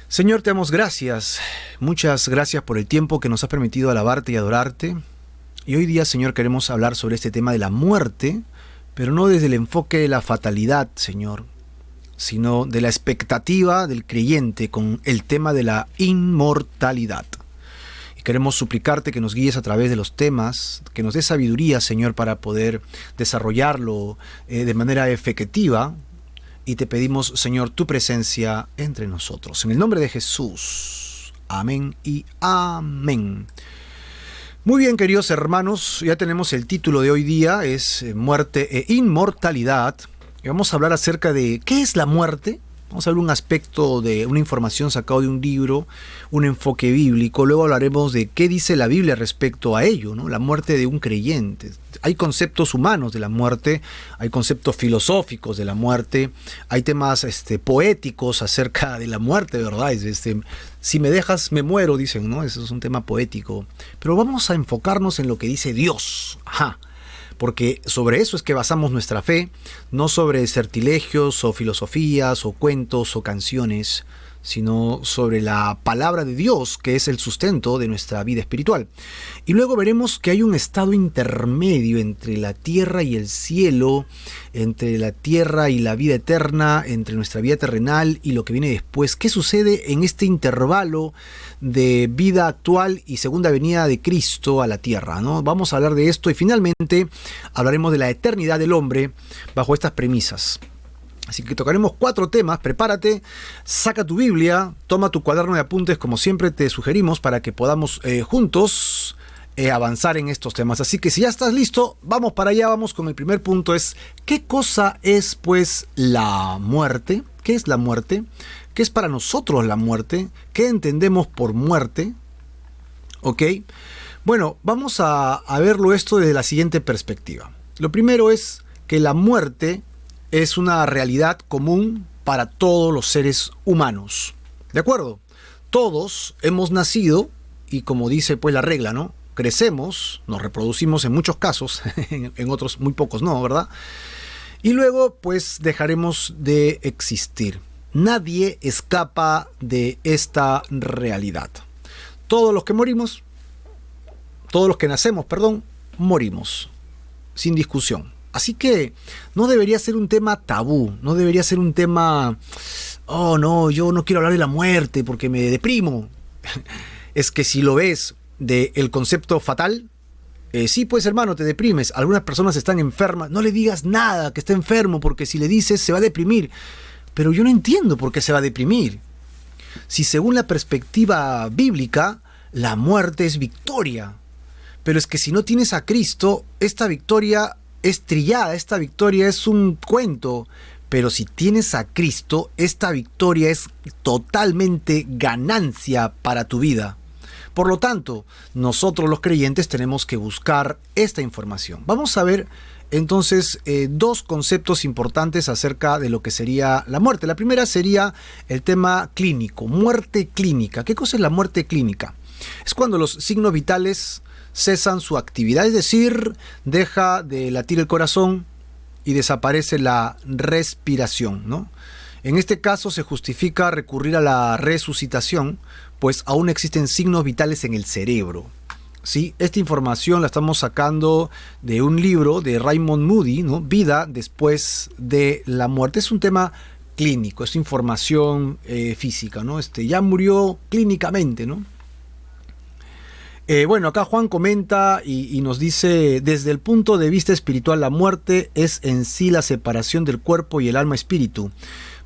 Señor, te damos gracias. Muchas gracias por el tiempo que nos has permitido alabarte y adorarte. Y hoy día, Señor, queremos hablar sobre este tema de la muerte, pero no desde el enfoque de la fatalidad, Señor, sino de la expectativa del creyente con el tema de la inmortalidad. Y queremos suplicarte que nos guíes a través de los temas, que nos des sabiduría, Señor, para poder desarrollarlo de manera efectiva. Y te pedimos, Señor, tu presencia entre nosotros. En el nombre de Jesús. Amén y amén. Muy bien, queridos hermanos, ya tenemos el título de hoy día, es Muerte e Inmortalidad. Y vamos a hablar acerca de qué es la muerte. Vamos a ver un aspecto de una información sacado de un libro, un enfoque bíblico. Luego hablaremos de qué dice la Biblia respecto a ello, ¿no? La muerte de un creyente. Hay conceptos humanos de la muerte, hay conceptos filosóficos de la muerte, hay temas poéticos acerca de la muerte, ¿verdad? Si me dejas, me muero, dicen, ¿no? Eso es un tema poético. Pero vamos a enfocarnos en lo que dice Dios. Ajá. Porque sobre eso es que basamos nuestra fe, no sobre sortilegios o filosofías o cuentos o canciones, sino sobre la palabra de Dios, que es el sustento de nuestra vida espiritual. Y luego veremos que hay un estado intermedio entre la tierra y el cielo, entre la tierra y la vida eterna, entre nuestra vida terrenal y lo que viene después. ¿Qué sucede en este intervalo de vida actual y segunda venida de Cristo a la tierra, ¿no? Vamos a hablar de esto y finalmente hablaremos de la eternidad del hombre bajo estas premisas. Así que tocaremos 4 temas, prepárate, saca tu Biblia, toma tu cuaderno de apuntes como siempre te sugerimos para que podamos juntos avanzar en estos temas. Así que si ya estás listo, vamos para allá, vamos con el primer punto, es ¿qué cosa es pues la muerte? ¿Qué es la muerte? ¿Qué es para nosotros la muerte? ¿Qué entendemos por muerte? ¿Ok? Bueno, vamos a verlo esto desde la siguiente perspectiva. Lo primero es que la muerte es una realidad común para todos los seres humanos. ¿De acuerdo? Todos hemos nacido y como dice pues la regla, ¿no? Crecemos, nos reproducimos en muchos casos, en otros muy pocos no, ¿verdad? Y luego pues dejaremos de existir. Nadie escapa de esta realidad. Todos los que morimos, todos los que nacemos, morimos, sin discusión. Así que no debería ser un tema tabú, no debería ser un tema, oh no, yo no quiero hablar de la muerte porque me deprimo. Es que si lo ves del concepto fatal, sí pues hermano, te deprimes, algunas personas están enfermas, no le digas nada que está enfermo porque si le dices se va a deprimir. Pero yo no entiendo por qué se va a deprimir. Si según la perspectiva bíblica, la muerte es victoria. Pero es que si no tienes a Cristo, esta victoria es trillada, esta victoria es un cuento. Pero si tienes a Cristo, esta victoria es totalmente ganancia para tu vida. Por lo tanto, nosotros los creyentes tenemos que buscar esta información. Vamos a ver entonces 2 conceptos importantes acerca de lo que sería la muerte. La primera sería el tema clínico, muerte clínica. ¿Qué cosa es la muerte clínica? Es cuando los signos vitales cesan su actividad, es decir, deja de latir el corazón y desaparece la respiración, ¿no? En este caso se justifica recurrir a la resucitación, pues aún existen signos vitales en el cerebro. ¿Sí? Esta información la estamos sacando de un libro de Raymond Moody, ¿no? Vida después de la muerte. Es un tema clínico, es información física, ¿no? Ya murió clínicamente, ¿no? Bueno, acá Juan comenta y nos dice, desde el punto de vista espiritual, la muerte es en sí la separación del cuerpo y el alma espíritu.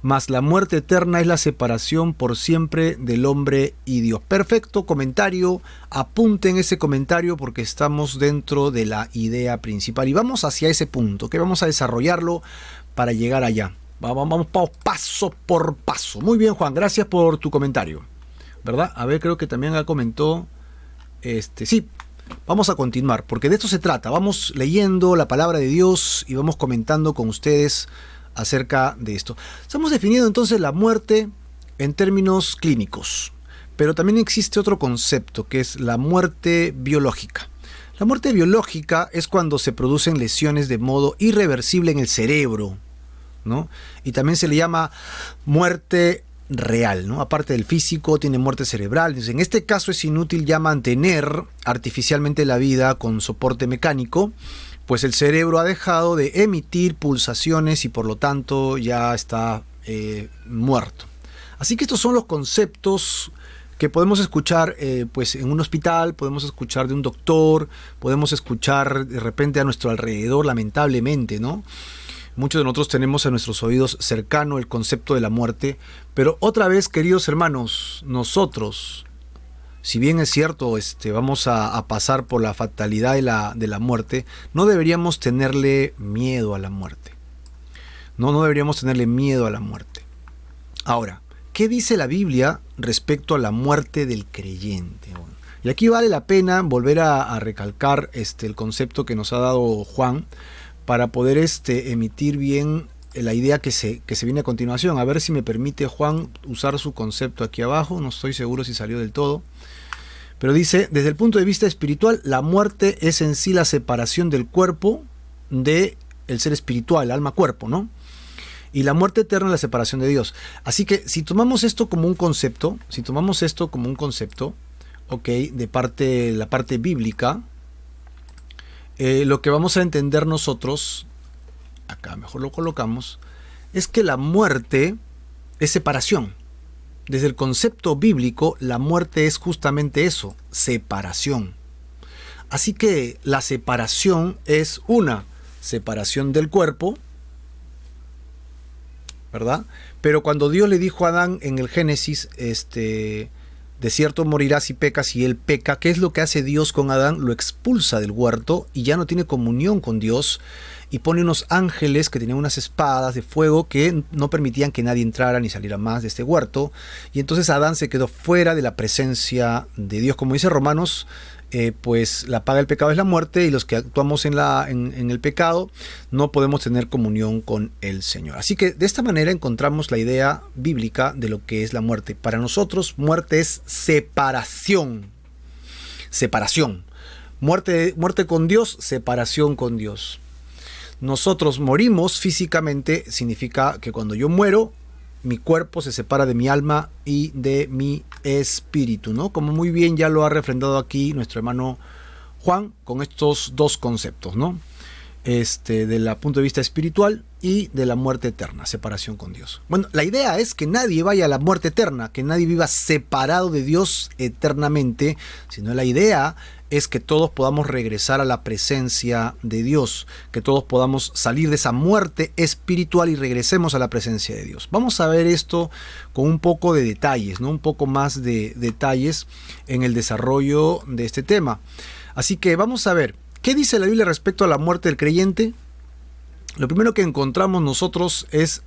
Mas la muerte eterna es la separación por siempre del hombre y Dios. Perfecto comentario, apunten ese comentario porque estamos dentro de la idea principal. Y vamos hacia ese punto, que vamos a desarrollarlo para llegar allá. Vamos paso por paso. Muy bien, Juan, gracias por tu comentario. ¿Verdad? A ver, creo que también acá comentó. Sí, vamos a continuar, porque de esto se trata. Vamos leyendo la palabra de Dios y vamos comentando con ustedes acerca de esto. Estamos definiendo entonces la muerte en términos clínicos, pero también existe otro concepto que es la muerte biológica. La muerte biológica es cuando se producen lesiones de modo irreversible en el cerebro, ¿no? Y también se le llama muerte real, ¿no? Aparte del físico, tiene muerte cerebral. Entonces, en este caso es inútil ya mantener artificialmente la vida con soporte mecánico, pues el cerebro ha dejado de emitir pulsaciones y por lo tanto ya está muerto. Así que estos son los conceptos que podemos escuchar pues en un hospital, podemos escuchar de un doctor, podemos escuchar de repente a nuestro alrededor, lamentablemente, ¿no? Muchos de nosotros tenemos a nuestros oídos cercano el concepto de la muerte, pero otra vez, queridos hermanos, nosotros, si bien es cierto, vamos a pasar por la fatalidad de la muerte, no deberíamos tenerle miedo a la muerte. No deberíamos tenerle miedo a la muerte. Ahora, ¿qué dice la Biblia respecto a la muerte del creyente? Bueno, y aquí vale la pena volver a recalcar el concepto que nos ha dado Juan para poder emitir bien la idea que se viene a continuación. A ver si me permite Juan usar su concepto aquí abajo, no estoy seguro si salió del todo. Pero dice, desde el punto de vista espiritual, la muerte es en sí la separación del cuerpo del ser espiritual, alma-cuerpo, ¿no? Y la muerte eterna es la separación de Dios. Así que si tomamos esto como un concepto, ok, la parte bíblica, lo que vamos a entender nosotros, acá mejor lo colocamos, es que la muerte es separación. Desde el concepto bíblico, la muerte es justamente eso, separación. Así que la separación es una separación del cuerpo, ¿verdad? Pero cuando Dios le dijo a Adán en el Génesis, de cierto morirás si pecas, y él peca, ¿qué es lo que hace Dios con Adán? Lo expulsa del huerto y ya no tiene comunión con Dios, y pone unos ángeles que tenían unas espadas de fuego que no permitían que nadie entrara ni saliera más de este huerto, y entonces Adán se quedó fuera de la presencia de Dios. Como dice Romanos, pues la paga del pecado es la muerte, y los que actuamos en el pecado no podemos tener comunión con el Señor. Así que de esta manera encontramos la idea bíblica de lo que es la muerte. Para nosotros, muerte es separación. Separación. Muerte con Dios, separación con Dios. Nosotros morimos físicamente, significa que cuando yo muero, mi cuerpo se separa de mi alma y de mi espíritu, ¿no? Como muy bien ya lo ha refrendado aquí nuestro hermano Juan con estos dos conceptos, ¿no? Del punto de vista espiritual y de la muerte eterna, separación con Dios. Bueno, la idea es que nadie vaya a la muerte eterna, que nadie viva separado de Dios eternamente, sino la idea es que todos podamos regresar a la presencia de Dios, que todos podamos salir de esa muerte espiritual y regresemos a la presencia de Dios. Vamos a ver esto con un poco de detalles, ¿no? Un poco más de detalles en el desarrollo de este tema. Así que vamos a ver, ¿qué dice la Biblia respecto a la muerte del creyente? Lo primero que encontramos nosotros es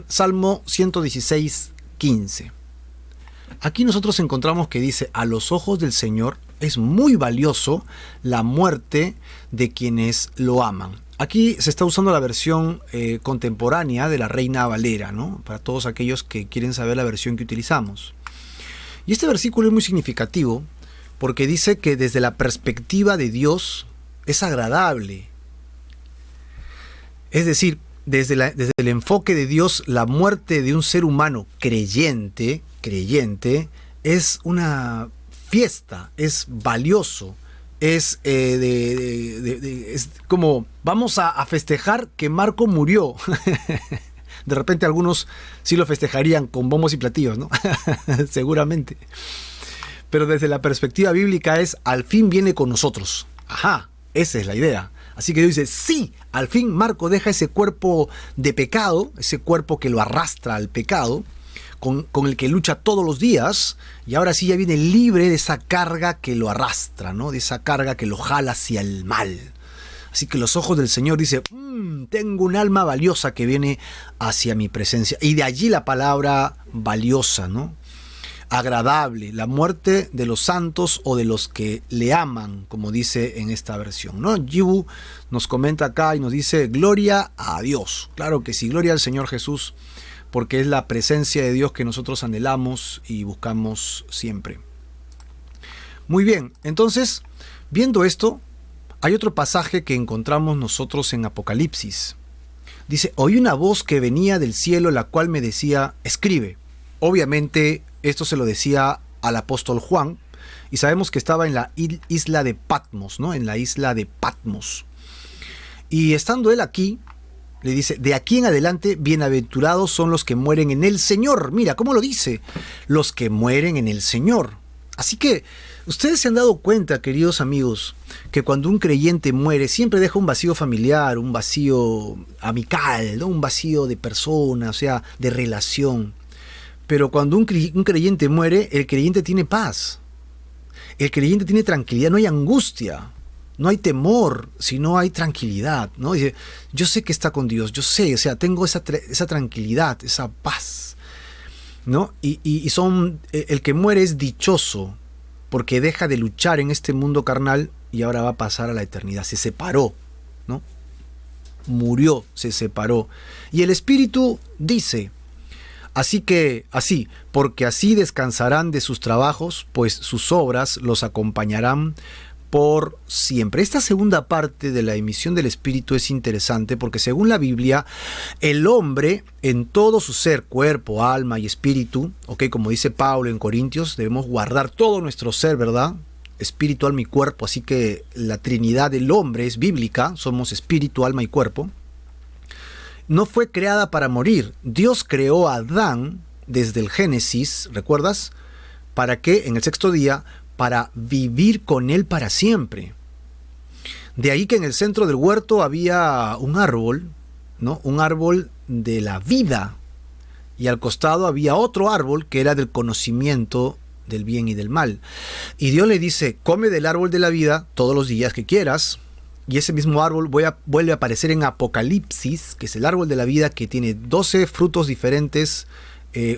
Salmo 116, 15. Aquí nosotros encontramos que dice, a los ojos del Señor es muy valioso la muerte de quienes lo aman. Aquí se está usando la versión contemporánea de la Reina Valera, ¿no? Para todos aquellos que quieren saber la versión que utilizamos. Y este versículo es muy significativo porque dice que desde la perspectiva de Dios es agradable. Es decir, desde el enfoque de Dios, la muerte de un ser humano creyente es una fiesta, es valioso, es como vamos a festejar que Marco murió. De repente algunos sí lo festejarían con bombos y platillos, ¿no? Seguramente. Pero desde la perspectiva bíblica es, al fin viene con nosotros. Ajá, esa es la idea. Así que Dios dice, sí, al fin Marco deja ese cuerpo de pecado, ese cuerpo que lo arrastra al pecado, con el que lucha todos los días, y ahora sí ya viene libre de esa carga que lo arrastra, ¿no? De esa carga que lo jala hacia el mal. Así que los ojos del Señor dice, tengo un alma valiosa que viene hacia mi presencia. Y de allí la palabra valiosa, ¿no? Agradable, la muerte de los santos o de los que le aman, como dice en esta versión, ¿no? Yibu nos comenta acá y nos dice, gloria a Dios. Claro que sí, gloria al Señor Jesús, porque es la presencia de Dios que nosotros anhelamos y buscamos siempre. Muy bien, entonces, viendo esto, hay otro pasaje que encontramos nosotros en Apocalipsis. Dice, oí una voz que venía del cielo, la cual me decía, escribe, Obviamente esto se lo decía al apóstol Juan, y sabemos que estaba en la isla de Patmos, ¿no? En la isla de Patmos. Y estando él aquí, le dice, de aquí en adelante, bienaventurados son los que mueren en el Señor. Mira, ¿cómo lo dice? Los que mueren en el Señor. Así que, ustedes se han dado cuenta, queridos amigos, que cuando un creyente muere, siempre deja un vacío familiar, un vacío amical, ¿no? Un vacío de persona, o sea, de relación. Pero cuando un creyente muere, el creyente tiene paz. El creyente tiene tranquilidad, no hay angustia, no hay temor, sino hay tranquilidad, ¿no? Dice, yo sé que está con Dios, yo sé, o sea, tengo esa tranquilidad, esa paz, ¿no? Y el que muere es dichoso, porque deja de luchar en este mundo carnal y ahora va a pasar a la eternidad. Se separó, ¿no? Murió, se separó. Y el Espíritu dice, porque así descansarán de sus trabajos, pues sus obras los acompañarán por siempre. Esta segunda parte de la emisión del Espíritu es interesante porque según la Biblia, el hombre en todo su ser, cuerpo, alma y espíritu, como dice Pablo en Corintios, debemos guardar todo nuestro ser, ¿verdad? Espíritu, alma y cuerpo, así que la Trinidad del hombre es bíblica, somos espíritu, alma y cuerpo. No fue creada para morir. Dios creó a Adán desde el Génesis, ¿recuerdas? ¿Para qué? En el sexto día, para vivir con él para siempre. De ahí que en el centro del huerto había un árbol, ¿no? Un árbol de la vida. Y al costado había otro árbol que era del conocimiento del bien y del mal. Y Dios le dice, come del árbol de la vida todos los días que quieras. Y ese mismo árbol vuelve a aparecer en Apocalipsis, que es el árbol de la vida que tiene 12 frutos diferentes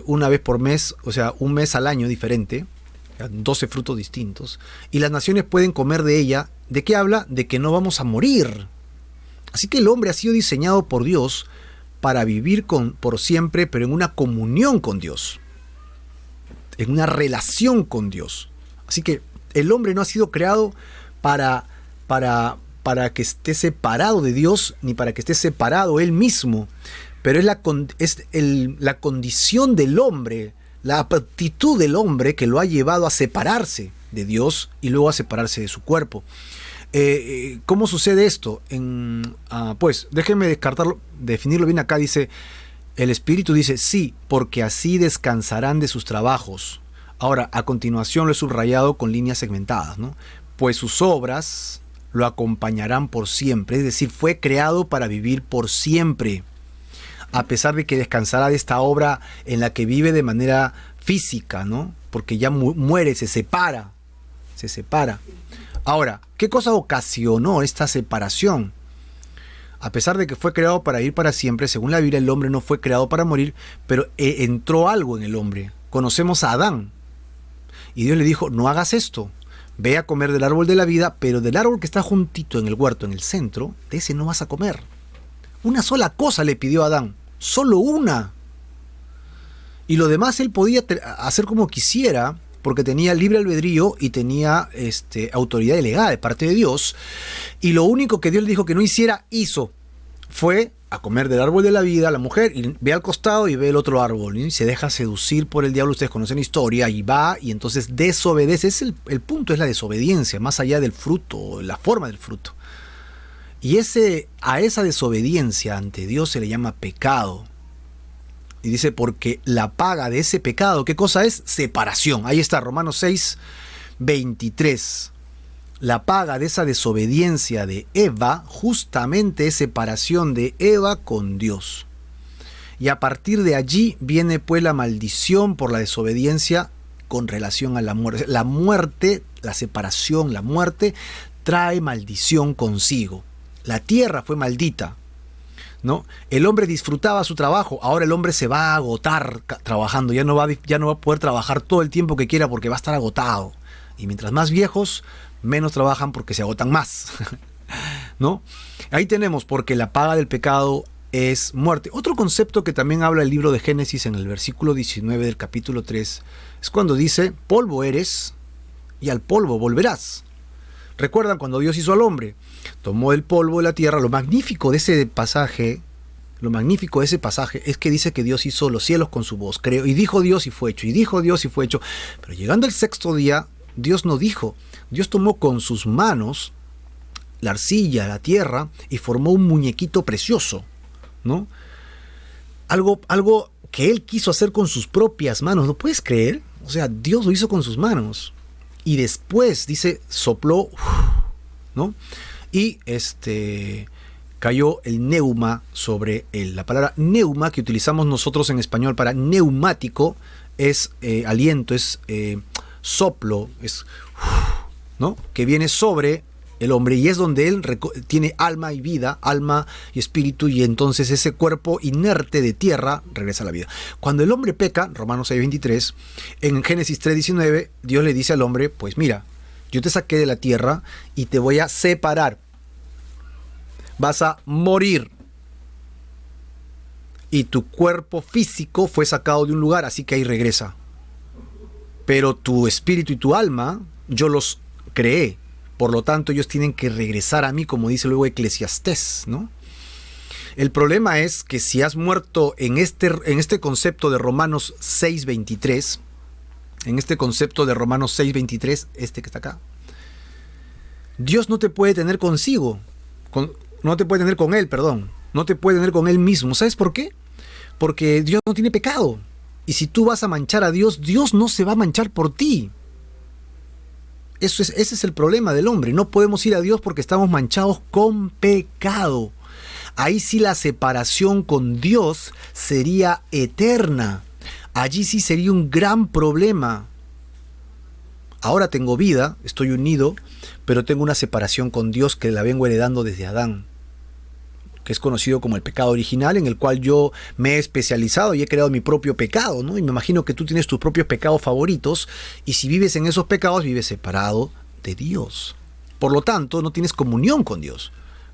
una vez por mes, o sea, un mes al año diferente, 12 frutos distintos. Y las naciones pueden comer de ella. ¿De qué habla? De que no vamos a morir. Así que el hombre ha sido diseñado por Dios para vivir por siempre, pero en una comunión con Dios, en una relación con Dios. Así que el hombre no ha sido creado para que esté separado de Dios, ni para que esté separado él mismo, pero es la condición del hombre, la aptitud del hombre que lo ha llevado a separarse de Dios y luego a separarse de su cuerpo. ¿Cómo sucede esto? Pues déjenme definirlo bien acá. Dice, el Espíritu dice, sí, porque así descansarán de sus trabajos. Ahora, a continuación lo he subrayado con líneas segmentadas, ¿no? Pues sus obras lo acompañarán por siempre, es decir, fue creado para vivir por siempre, a pesar de que descansará de esta obra en la que vive de manera física, ¿no? Porque ya muere, se separa. Ahora, ¿qué cosa ocasionó esta separación? A pesar de que fue creado para vivir para siempre, según la Biblia, el hombre no fue creado para morir, pero entró algo en el hombre. Conocemos a Adán, y Dios le dijo, no hagas esto. Ve a comer del árbol de la vida, pero del árbol que está juntito en el huerto, en el centro, de ese no vas a comer. Una sola cosa le pidió a Adán, solo una. Y lo demás él podía hacer como quisiera, porque tenía libre albedrío y tenía autoridad delegada de parte de Dios. Y lo único que Dios le dijo que no hiciera, hizo. Fue a comer del árbol de la vida, la mujer, y ve al costado y ve el otro árbol, y se deja seducir por el diablo. Ustedes conocen la historia, y va y entonces desobedece. El punto es la desobediencia, más allá del fruto, la forma del fruto. Y a esa desobediencia ante Dios se le llama pecado. Y dice, porque la paga de ese pecado, ¿qué cosa es? Separación. Ahí está, Romanos 6, 23. La paga de esa desobediencia de Eva justamente es separación de Eva con Dios. Y a partir de allí viene pues la maldición por la desobediencia con relación a la muerte. La muerte, la separación, la muerte trae maldición consigo. La tierra fue maldita, ¿no? El hombre disfrutaba su trabajo, ahora el hombre se va a agotar trabajando, ya no va a poder trabajar todo el tiempo que quiera porque va a estar agotado. Y mientras más viejos, menos trabajan porque se agotan más, ¿no? Ahí tenemos, porque la paga del pecado es muerte. Otro concepto que también habla el libro de Génesis en el versículo 19 del capítulo 3 es cuando dice, polvo eres y al polvo volverás. ¿Recuerdan cuando Dios hizo al hombre? Tomó el polvo de la tierra. Lo magnífico de ese pasaje lo magnífico de ese pasaje es que dice que Dios hizo los cielos con su voz, creó, y dijo Dios y fue hecho, y dijo Dios y fue hecho. Pero llegando el sexto día, Dios no dijo. Dios tomó con sus manos la arcilla, la tierra, y formó un muñequito precioso, ¿no? Algo que Él quiso hacer con sus propias manos. ¿No puedes creer? O sea, Dios lo hizo con sus manos. Y después, dice, sopló, ¿no? Y cayó el neuma sobre él. La palabra neuma que utilizamos nosotros en español para neumático es aliento, es soplo, es, ¿no? Que viene sobre el hombre, y es donde él tiene alma y vida, alma y espíritu, y entonces ese cuerpo inerte de tierra regresa a la vida. Cuando el hombre peca, Romanos 6:23, en Génesis 3:19, Dios le dice al hombre, pues mira, yo te saqué de la tierra y te voy a separar. Vas a morir. Y tu cuerpo físico fue sacado de un lugar, así que ahí regresa. Pero tu espíritu y tu alma, yo los creé. Por lo tanto, ellos tienen que regresar a mí, como dice luego Eclesiastés, ¿no? El problema es que si has muerto en este concepto de Romanos 6:23, en este concepto de Romanos 6:23, que está acá, Dios no te puede tener consigo, no te puede tener con Él, perdón, no te puede tener con Él mismo. ¿Sabes por qué? Porque Dios no tiene pecado. Y si tú vas a manchar a Dios, Dios no se va a manchar por ti. Ese es el problema del hombre. No podemos ir a Dios porque estamos manchados con pecado. Ahí sí la separación con Dios sería eterna. Allí sí sería un gran problema. Ahora tengo vida, estoy unido, pero tengo una separación con Dios que la vengo heredando desde Adán, que es conocido como el pecado original, en el cual yo me he especializado y he creado mi propio pecado, ¿no? Y me imagino que tú tienes tus propios pecados favoritos, y si vives en esos pecados, vives separado de Dios. Por lo tanto, no tienes comunión con Dios.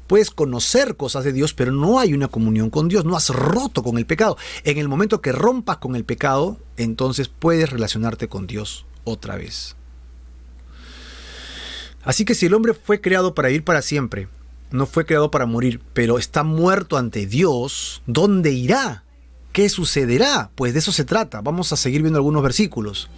Puedes conocer cosas de Dios, pero no hay una comunión con Dios. No has roto con el pecado. En el momento que rompas con el pecado, entonces puedes relacionarte con Dios otra vez. Así que si el hombre fue creado para vivir para siempre, no fue creado para morir, pero está muerto ante Dios, ¿dónde irá? ¿Qué sucederá? Pues de eso se trata. Vamos a seguir viendo algunos versículos.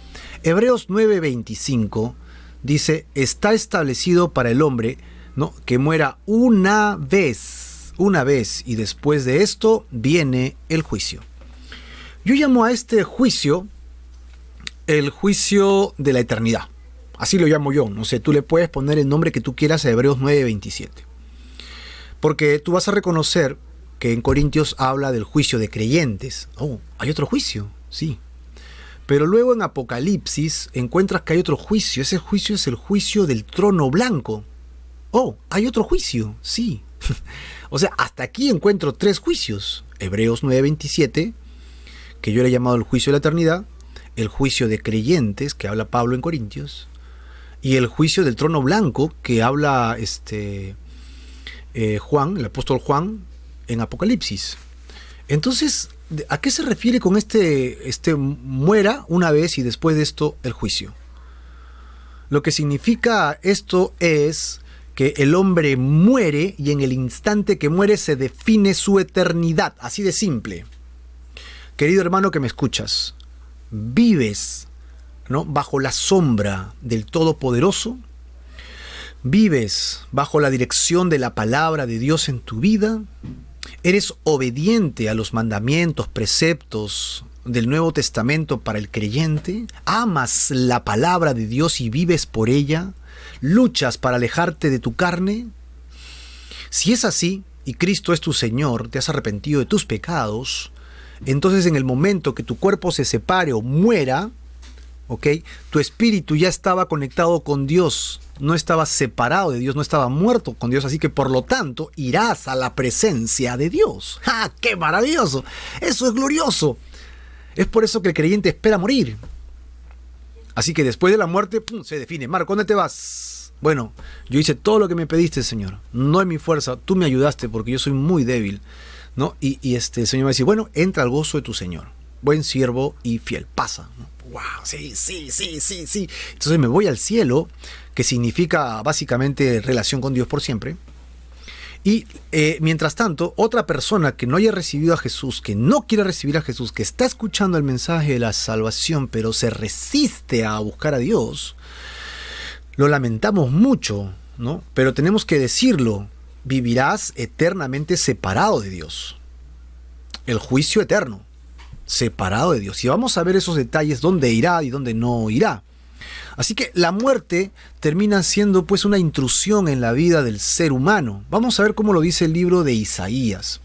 Hebreos 9:25 dice, está establecido para el hombre, ¿no?, que muera una vez, y después de esto viene el juicio. Yo llamo a este juicio el juicio de la eternidad. Así lo llamo yo. No sé, tú le puedes poner el nombre que tú quieras a Hebreos 9:27. Porque tú vas a reconocer que en Corintios habla del juicio de creyentes. Oh, hay otro juicio, sí. Pero luego en Apocalipsis encuentras que hay otro juicio. Ese juicio es el juicio del trono blanco. Oh, hay otro juicio, sí. O sea, hasta aquí encuentro 3 juicios. Hebreos 9:27, que yo le he llamado el juicio de la eternidad, el juicio de creyentes, que habla Pablo en Corintios, y el juicio del trono blanco, que habla Juan, el apóstol Juan, en Apocalipsis. Entonces, ¿a qué se refiere con muera una vez y después de esto el juicio? Lo que significa esto es que el hombre muere, y en el instante que muere se define su eternidad, así de simple. Querido hermano que me escuchas, vives, ¿no?, bajo la sombra del Todopoderoso. Vives bajo la dirección de la palabra de Dios en tu vida. Eres obediente a los mandamientos, preceptos del Nuevo Testamento para el creyente. Amas la palabra de Dios y vives por ella. Luchas para alejarte de tu carne. Si es así, y Cristo es tu Señor, te has arrepentido de tus pecados, entonces en el momento que tu cuerpo se separe o muera, ¿ok?, tu espíritu ya estaba conectado con Dios, no estaba separado de Dios, no estaba muerto con Dios, así que por lo tanto irás a la presencia de Dios. ¡Ah, qué maravilloso! Eso es glorioso. Es por eso que el creyente espera morir. Así que después de la muerte, ¡pum!, se define. Marco, ¿dónde te vas? Bueno, yo hice todo lo que me pediste, Señor. No es mi fuerza, tú me ayudaste porque yo soy muy débil, ¿no? Y el Señor va a decir, bueno, entra al gozo de tu Señor. Buen siervo y fiel. Pasa, ¿no? ¡Wow! Sí. Entonces me voy al cielo, que significa básicamente relación con Dios por siempre. Y mientras tanto, otra persona que no haya recibido a Jesús, que no quiere recibir a Jesús, que está escuchando el mensaje de la salvación, pero se resiste a buscar a Dios, lo lamentamos mucho, ¿no? Pero tenemos que decirlo, vivirás eternamente separado de Dios. El juicio eterno, separado de Dios. Y vamos a ver esos detalles, dónde irá y dónde no irá. Así que la muerte termina siendo pues una intrusión en la vida del ser humano. Vamos a ver cómo lo dice el libro de Isaías.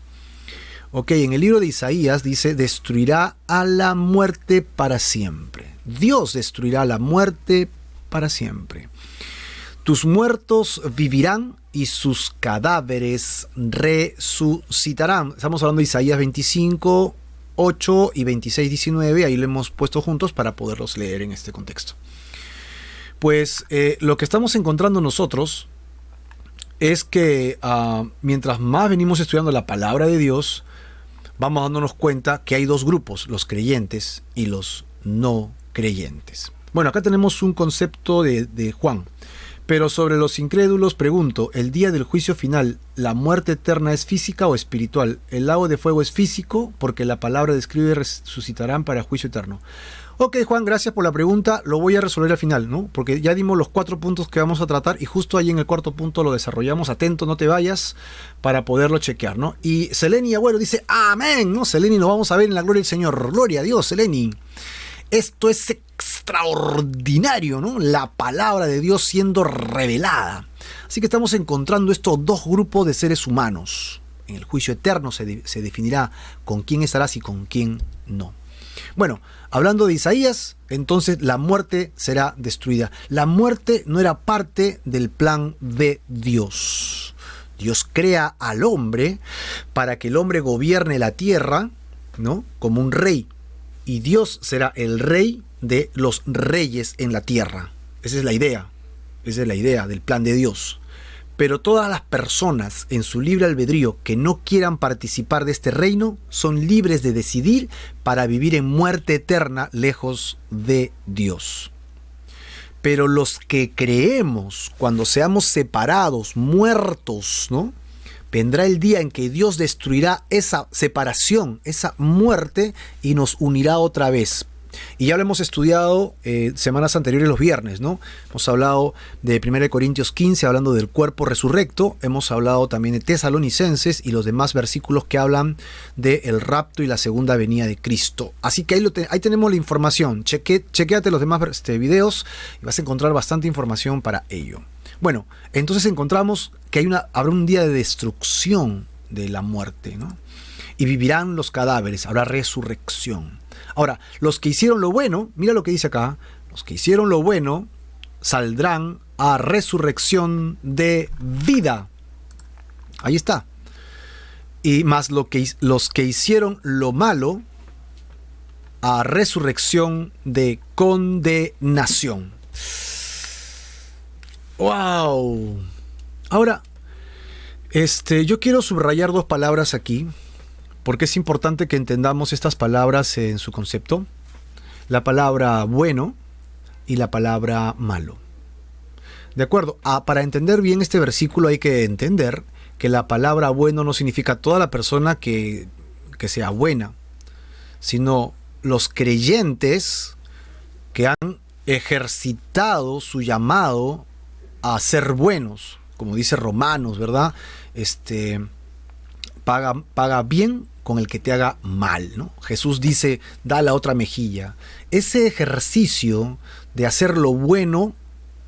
Ok, en el libro de Isaías dice, destruirá a la muerte para siempre. Dios destruirá la muerte para siempre. Tus muertos vivirán y sus cadáveres resucitarán. Estamos hablando de Isaías 25, 8 y 26, 19. Ahí lo hemos puesto juntos para poderlos leer en este contexto. Pues lo que estamos encontrando nosotros es que mientras más venimos estudiando la palabra de Dios, vamos dándonos cuenta que hay dos grupos, los creyentes y los no creyentes. Bueno, acá tenemos un concepto de Juan. Pero sobre los incrédulos pregunto, ¿el día del juicio final, la muerte eterna es física o espiritual? El lago de fuego es físico porque la palabra describe resucitarán para juicio eterno. Ok, Juan, gracias por la pregunta, lo voy a resolver al final, ¿no? Porque ya dimos los 4 puntos que vamos a tratar y justo ahí en el 4.º punto lo desarrollamos, atento, no te vayas, para poderlo chequear, ¿no? Y Seleni Agüero dice, amén, ¿no? Seleni, nos vamos a ver en la gloria del Señor, gloria a Dios, Seleni. Esto es extraordinario, ¿no? La palabra de Dios siendo revelada. Así que estamos encontrando estos dos grupos de seres humanos. En el juicio eterno se definirá con quién estarás y con quién no. Bueno, hablando de Isaías, entonces la muerte será destruida. La muerte no era parte del plan de Dios. Dios crea al hombre para que el hombre gobierne la tierra, ¿no? Como un rey. Y Dios será el rey de los reyes en la tierra. Esa es la idea. Esa es la idea del plan de Dios. Pero todas las personas en su libre albedrío que no quieran participar de este reino son libres de decidir para vivir en muerte eterna lejos de Dios. Pero los que creemos, cuando seamos separados, muertos, ¿no? Vendrá el día en que Dios destruirá esa separación, esa muerte y nos unirá otra vez. Y ya lo hemos estudiado semanas anteriores, los viernes, ¿no? Hemos hablado de 1 Corintios 15, hablando del cuerpo resurrecto. Hemos hablado también de Tesalonicenses y los demás versículos que hablan del rapto y la segunda venida de Cristo. Así que ahí tenemos la información. Chequéate los demás videos y vas a encontrar bastante información para ello. Bueno, entonces encontramos que habrá un día de destrucción de la muerte, ¿no? Y vivirán los cadáveres, habrá resurrección. Ahora, los que hicieron lo bueno, mira lo que dice acá, los que hicieron lo bueno saldrán a resurrección de vida. Ahí está. Y más los que hicieron lo malo a resurrección de condenación. ¡Wow! Ahora, yo quiero subrayar 2 palabras aquí, porque es importante que entendamos estas palabras en su concepto. La palabra bueno y la palabra malo. ¿De acuerdo? Para entender bien este versículo hay que entender que la palabra bueno no significa toda la persona que sea buena, sino los creyentes que han ejercitado su llamado a ser buenos, como dice Romanos, ¿verdad? Paga bien con el que te haga mal, ¿no? Jesús dice, da la otra mejilla. Ese ejercicio de hacer lo bueno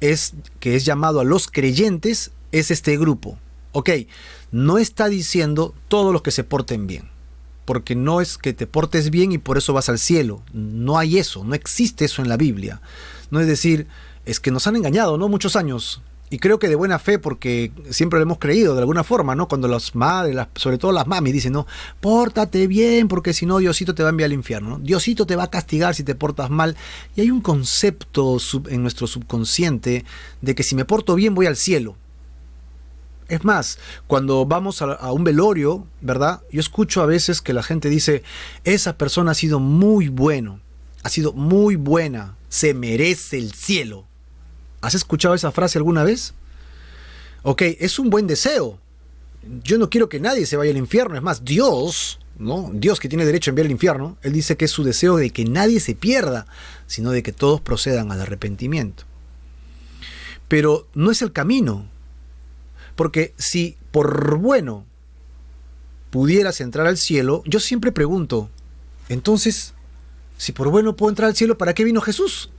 que es llamado a los creyentes, es este grupo. Ok, no está diciendo todos los que se porten bien, porque no es que te portes bien y por eso vas al cielo. No hay eso, no existe eso en la Biblia. No es decir, es que nos han engañado, ¿no? Muchos años. Y creo que de buena fe, porque siempre lo hemos creído de alguna forma, ¿no? Cuando las madres, sobre todo las mamis, dicen, no, pórtate bien, porque si no, Diosito te va a enviar al infierno, ¿no? Diosito te va a castigar si te portas mal. Y hay un concepto en nuestro subconsciente de que si me porto bien voy al cielo. Es más, cuando vamos a un velorio, ¿verdad? Yo escucho a veces que la gente dice, esa persona ha sido muy bueno, ha sido muy buena, se merece el cielo. ¿Has escuchado esa frase alguna vez? Ok, es un buen deseo, Yo no quiero que nadie se vaya al infierno. Es más, Dios, ¿no? Dios, que tiene derecho a enviar al infierno, Él dice que es su deseo de que nadie se pierda, sino de que todos procedan al arrepentimiento. Pero no es el camino. Porque si por bueno pudieras entrar al cielo, yo siempre pregunto, entonces, si por bueno puedo entrar al cielo, ¿para qué vino Jesús?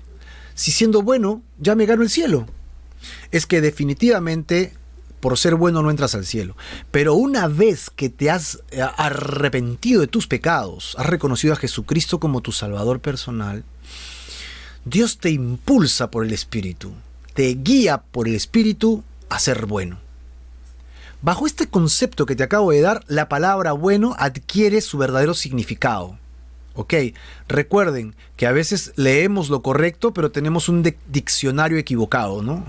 Si siendo bueno ya me gano el cielo. Es que definitivamente por ser bueno no entras al cielo. Pero una vez que te has arrepentido de tus pecados, has reconocido a Jesucristo como tu Salvador personal, Dios te impulsa por el Espíritu, te guía por el Espíritu a ser bueno. Bajo este concepto que te acabo de dar, la palabra bueno adquiere su verdadero significado. Ok, recuerden que a veces leemos lo correcto, pero tenemos un diccionario equivocado, ¿no?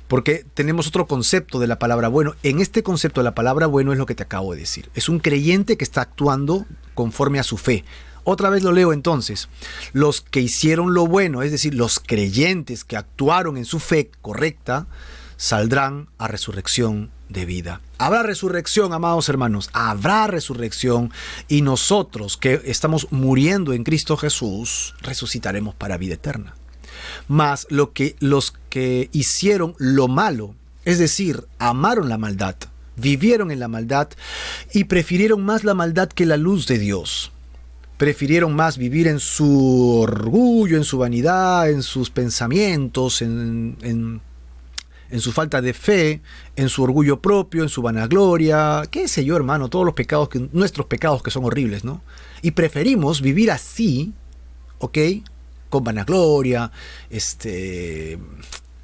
Porque tenemos otro concepto de la palabra bueno. En este concepto de la palabra bueno es lo que te acabo de decir. Es un creyente que está actuando conforme a su fe. Otra vez lo leo entonces. Los que hicieron lo bueno, es decir, los creyentes que actuaron en su fe correcta, saldrán a resurrección de vida. Habrá resurrección, amados hermanos, habrá resurrección, y nosotros que estamos muriendo en Cristo Jesús, resucitaremos para vida eterna. Mas los que hicieron lo malo, es decir, amaron la maldad, vivieron en la maldad y prefirieron más la maldad que la luz de Dios. Prefirieron más vivir en su orgullo, en su vanidad, en sus pensamientos, en su falta de fe, en su orgullo propio, en su vanagloria, qué sé yo, hermano, todos los pecados, nuestros pecados que son horribles, ¿no? Y preferimos vivir así, ¿ok? Con vanagloria, qué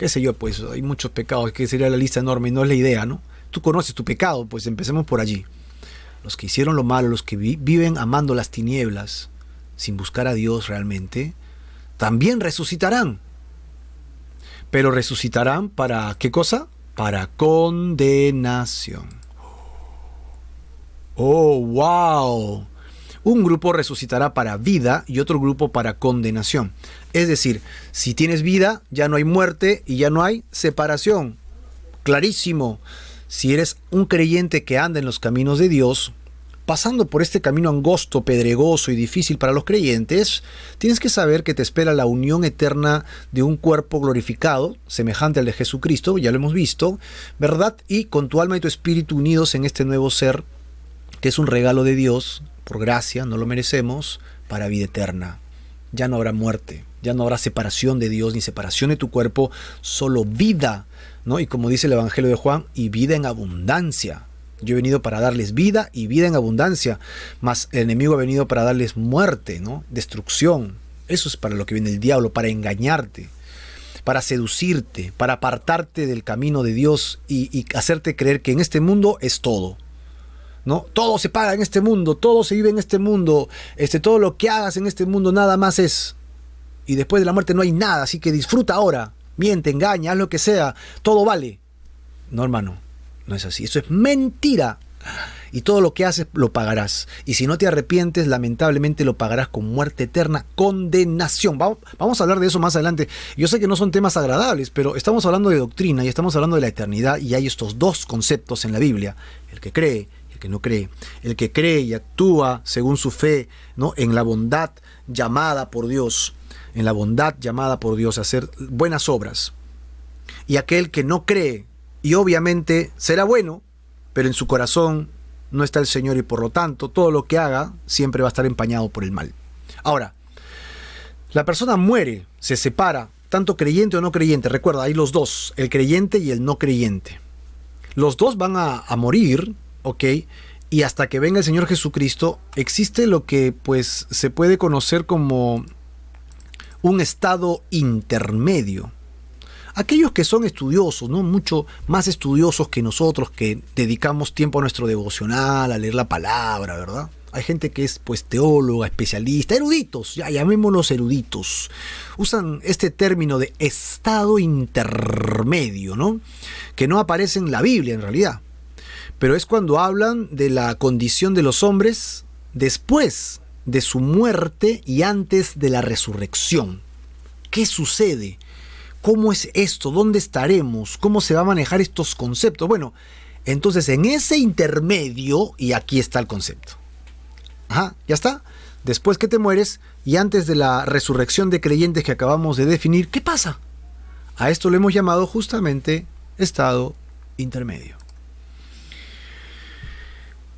sé yo, pues hay muchos pecados, que sería la lista enorme y no es la idea, ¿no? Tú conoces tu pecado, pues empecemos por allí. Los que hicieron lo malo, los que viven amando las tinieblas, sin buscar a Dios realmente, también resucitarán. Pero resucitarán ¿para qué cosa? Para condenación. ¡Oh, wow! Un grupo resucitará para vida y otro grupo para condenación. Es decir, si tienes vida, ya no hay muerte y ya no hay separación. Clarísimo. Si eres un creyente que anda en los caminos de Dios, pasando por este camino angosto, pedregoso y difícil para los creyentes, tienes que saber que te espera la unión eterna de un cuerpo glorificado, semejante al de Jesucristo, ya lo hemos visto, ¿verdad? Y con tu alma y tu espíritu unidos en este nuevo ser, que es un regalo de Dios, por gracia, no lo merecemos, para vida eterna. Ya no habrá muerte, ya no habrá separación de Dios, ni separación de tu cuerpo, solo vida, ¿no? Y como dice el Evangelio de Juan, y vida en abundancia. Yo he venido para darles vida y vida en abundancia, mas el enemigo ha venido para darles muerte, ¿no? Destrucción. Eso es para lo que viene el diablo, para engañarte, para seducirte, para apartarte del camino de Dios y hacerte creer que en este mundo es todo, ¿no? Todo se paga en este mundo, todo se vive en este mundo, todo lo que hagas en este mundo nada más es. Y después de la muerte no hay nada, así que disfruta ahora, miente, engaña, haz lo que sea, todo vale. No, hermano. No es así, eso es mentira. Y todo lo que haces lo pagarás. Y si no te arrepientes, lamentablemente lo pagarás con muerte eterna, condenación. Vamos a hablar de eso más adelante. Yo sé que no son temas agradables, pero estamos hablando de doctrina y estamos hablando de la eternidad. Y hay estos dos conceptos en la Biblia: el que cree y el que no cree. El que cree y actúa según su fe, ¿no? En la bondad llamada por Dios. En la bondad llamada por Dios a hacer buenas obras. Y aquel que no cree, y obviamente será bueno, pero en su corazón no está el Señor y por lo tanto todo lo que haga siempre va a estar empañado por el mal. Ahora, la persona muere, se separa, tanto creyente o no creyente. Recuerda, hay los dos, el creyente y el no creyente. Los dos van a morir, ¿ok? Y hasta que venga el Señor Jesucristo, existe lo que pues se puede conocer como un estado intermedio. Aquellos que son estudiosos, ¿no? Mucho más estudiosos que nosotros, que dedicamos tiempo a nuestro devocional, a leer la palabra, ¿verdad? Hay gente que es pues teóloga, especialista, eruditos, ya llamémoslos eruditos. Usan este término de estado intermedio, ¿no? Que no aparece en la Biblia en realidad. Pero es cuando hablan de la condición de los hombres después de su muerte y antes de la resurrección. ¿Qué sucede? ¿Cómo es esto? ¿Dónde estaremos? ¿Cómo se va a manejar estos conceptos? Bueno, Entonces, en ese intermedio, y aquí está el concepto. Ajá, ya está. Después que te mueres y antes de la resurrección de creyentes que acabamos de definir, ¿qué pasa? A esto lo hemos llamado justamente estado intermedio.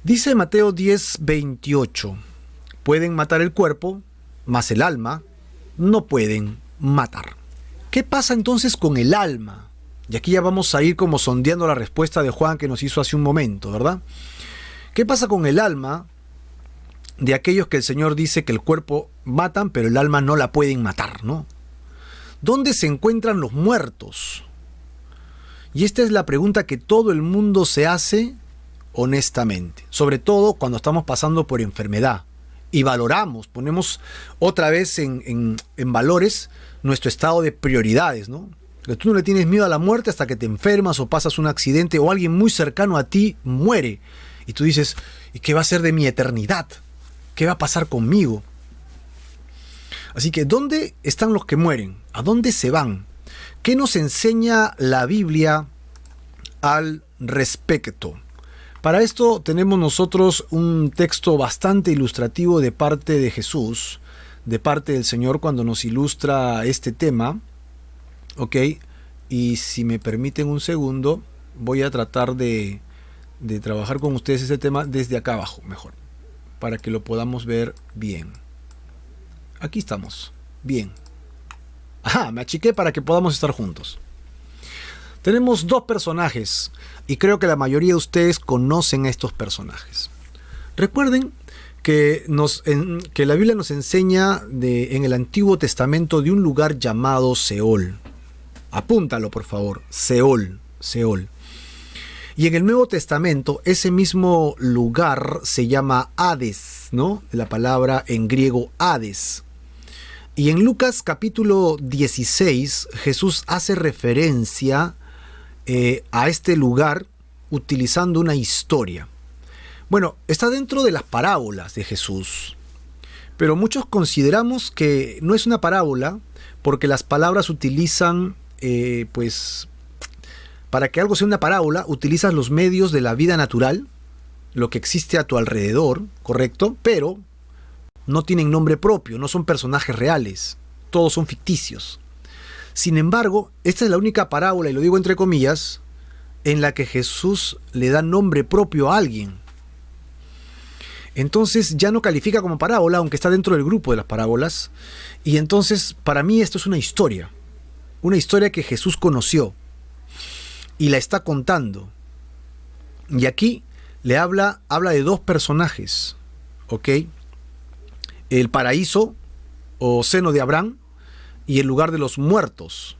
Dice Mateo 10:28, pueden matar el cuerpo, mas el alma no pueden matar. ¿Qué pasa entonces con el alma? Y aquí ya vamos a ir como sondeando la respuesta de Juan que nos hizo hace un momento, ¿verdad? ¿Qué pasa con el alma de aquellos que el Señor dice que el cuerpo matan, pero el alma no la pueden matar, ¿no? ¿Dónde se encuentran los muertos? Y esta es la pregunta que todo el mundo se hace honestamente, sobre todo cuando estamos pasando por enfermedad y valoramos, ponemos otra vez en valores nuestro estado de prioridades, ¿no? Que tú no le tienes miedo a la muerte hasta que te enfermas o pasas un accidente o alguien muy cercano a ti muere y tú dices, ¿y qué va a ser de mi eternidad? ¿Qué va a pasar conmigo? Así que, ¿dónde están los que mueren? ¿A dónde se van? ¿Qué nos enseña la Biblia al respecto? Para esto tenemos nosotros un texto bastante ilustrativo de parte de Jesús, de parte del Señor cuando nos ilustra este tema. Ok, y si me permiten un segundo, voy a tratar de trabajar con ustedes este tema desde acá abajo, mejor, para que lo podamos ver bien. Aquí estamos, bien. Ajá, me achiqué para que podamos estar juntos. Tenemos dos personajes y creo que la mayoría de ustedes conocen a estos personajes. Recuerden que la Biblia nos enseña en el Antiguo Testamento de un lugar llamado Seol. Apúntalo, por favor, Seol. Y en el Nuevo Testamento ese mismo lugar se llama Hades, ¿no? La palabra en griego Hades. Y en Lucas capítulo 16 Jesús hace referencia a este lugar utilizando una historia. Bueno, está dentro de las parábolas de Jesús, pero muchos consideramos que no es una parábola porque las palabras utilizan, para que algo sea una parábola, utilizas los medios de la vida natural, lo que existe a tu alrededor, ¿correcto? Pero no tienen nombre propio, no son personajes reales, todos son ficticios. Sin embargo, esta es la única parábola, y lo digo entre comillas, en la que Jesús le da nombre propio a alguien. Entonces ya no califica como parábola, aunque está dentro del grupo de las parábolas. Y entonces, para mí esto es una historia que Jesús conoció y la está contando. Y aquí le habla de dos personajes, ¿ok? El paraíso o seno de Abraham y el lugar de los muertos,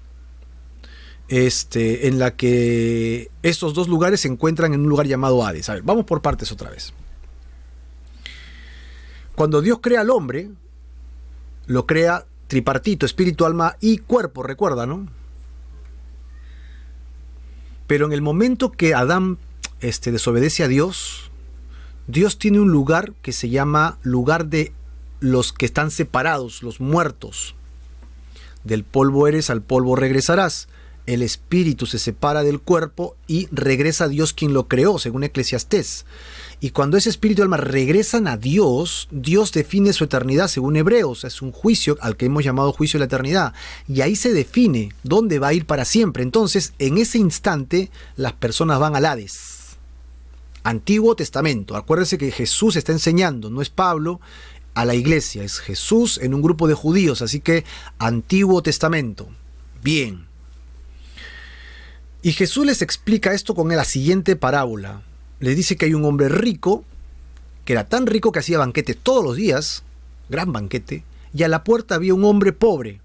en la que estos dos lugares se encuentran en un lugar llamado Hades. A ver, vamos por partes otra vez. Cuando Dios crea al hombre, lo crea tripartito, espíritu, alma y cuerpo, recuerda, ¿no? Pero en el momento que Adán desobedece a Dios, Dios tiene un lugar que se llama lugar de los que están separados, los muertos. Del polvo eres, al polvo regresarás. El espíritu se separa del cuerpo y regresa a Dios quien lo creó, según Eclesiastés. Y cuando ese espíritu y alma regresan a Dios, Dios define su eternidad según Hebreos. Es un juicio al que hemos llamado juicio de la eternidad. Y ahí se define dónde va a ir para siempre. Entonces, en ese instante, las personas van al Hades. Antiguo Testamento. Acuérdense que Jesús está enseñando, no es Pablo, a la iglesia. Es Jesús en un grupo de judíos. Así que, Antiguo Testamento. Bien. Y Jesús les explica esto con la siguiente parábola. Les dice que hay un hombre rico, que era tan rico que hacía banquete todos los días, gran banquete, y a la puerta había un hombre pobre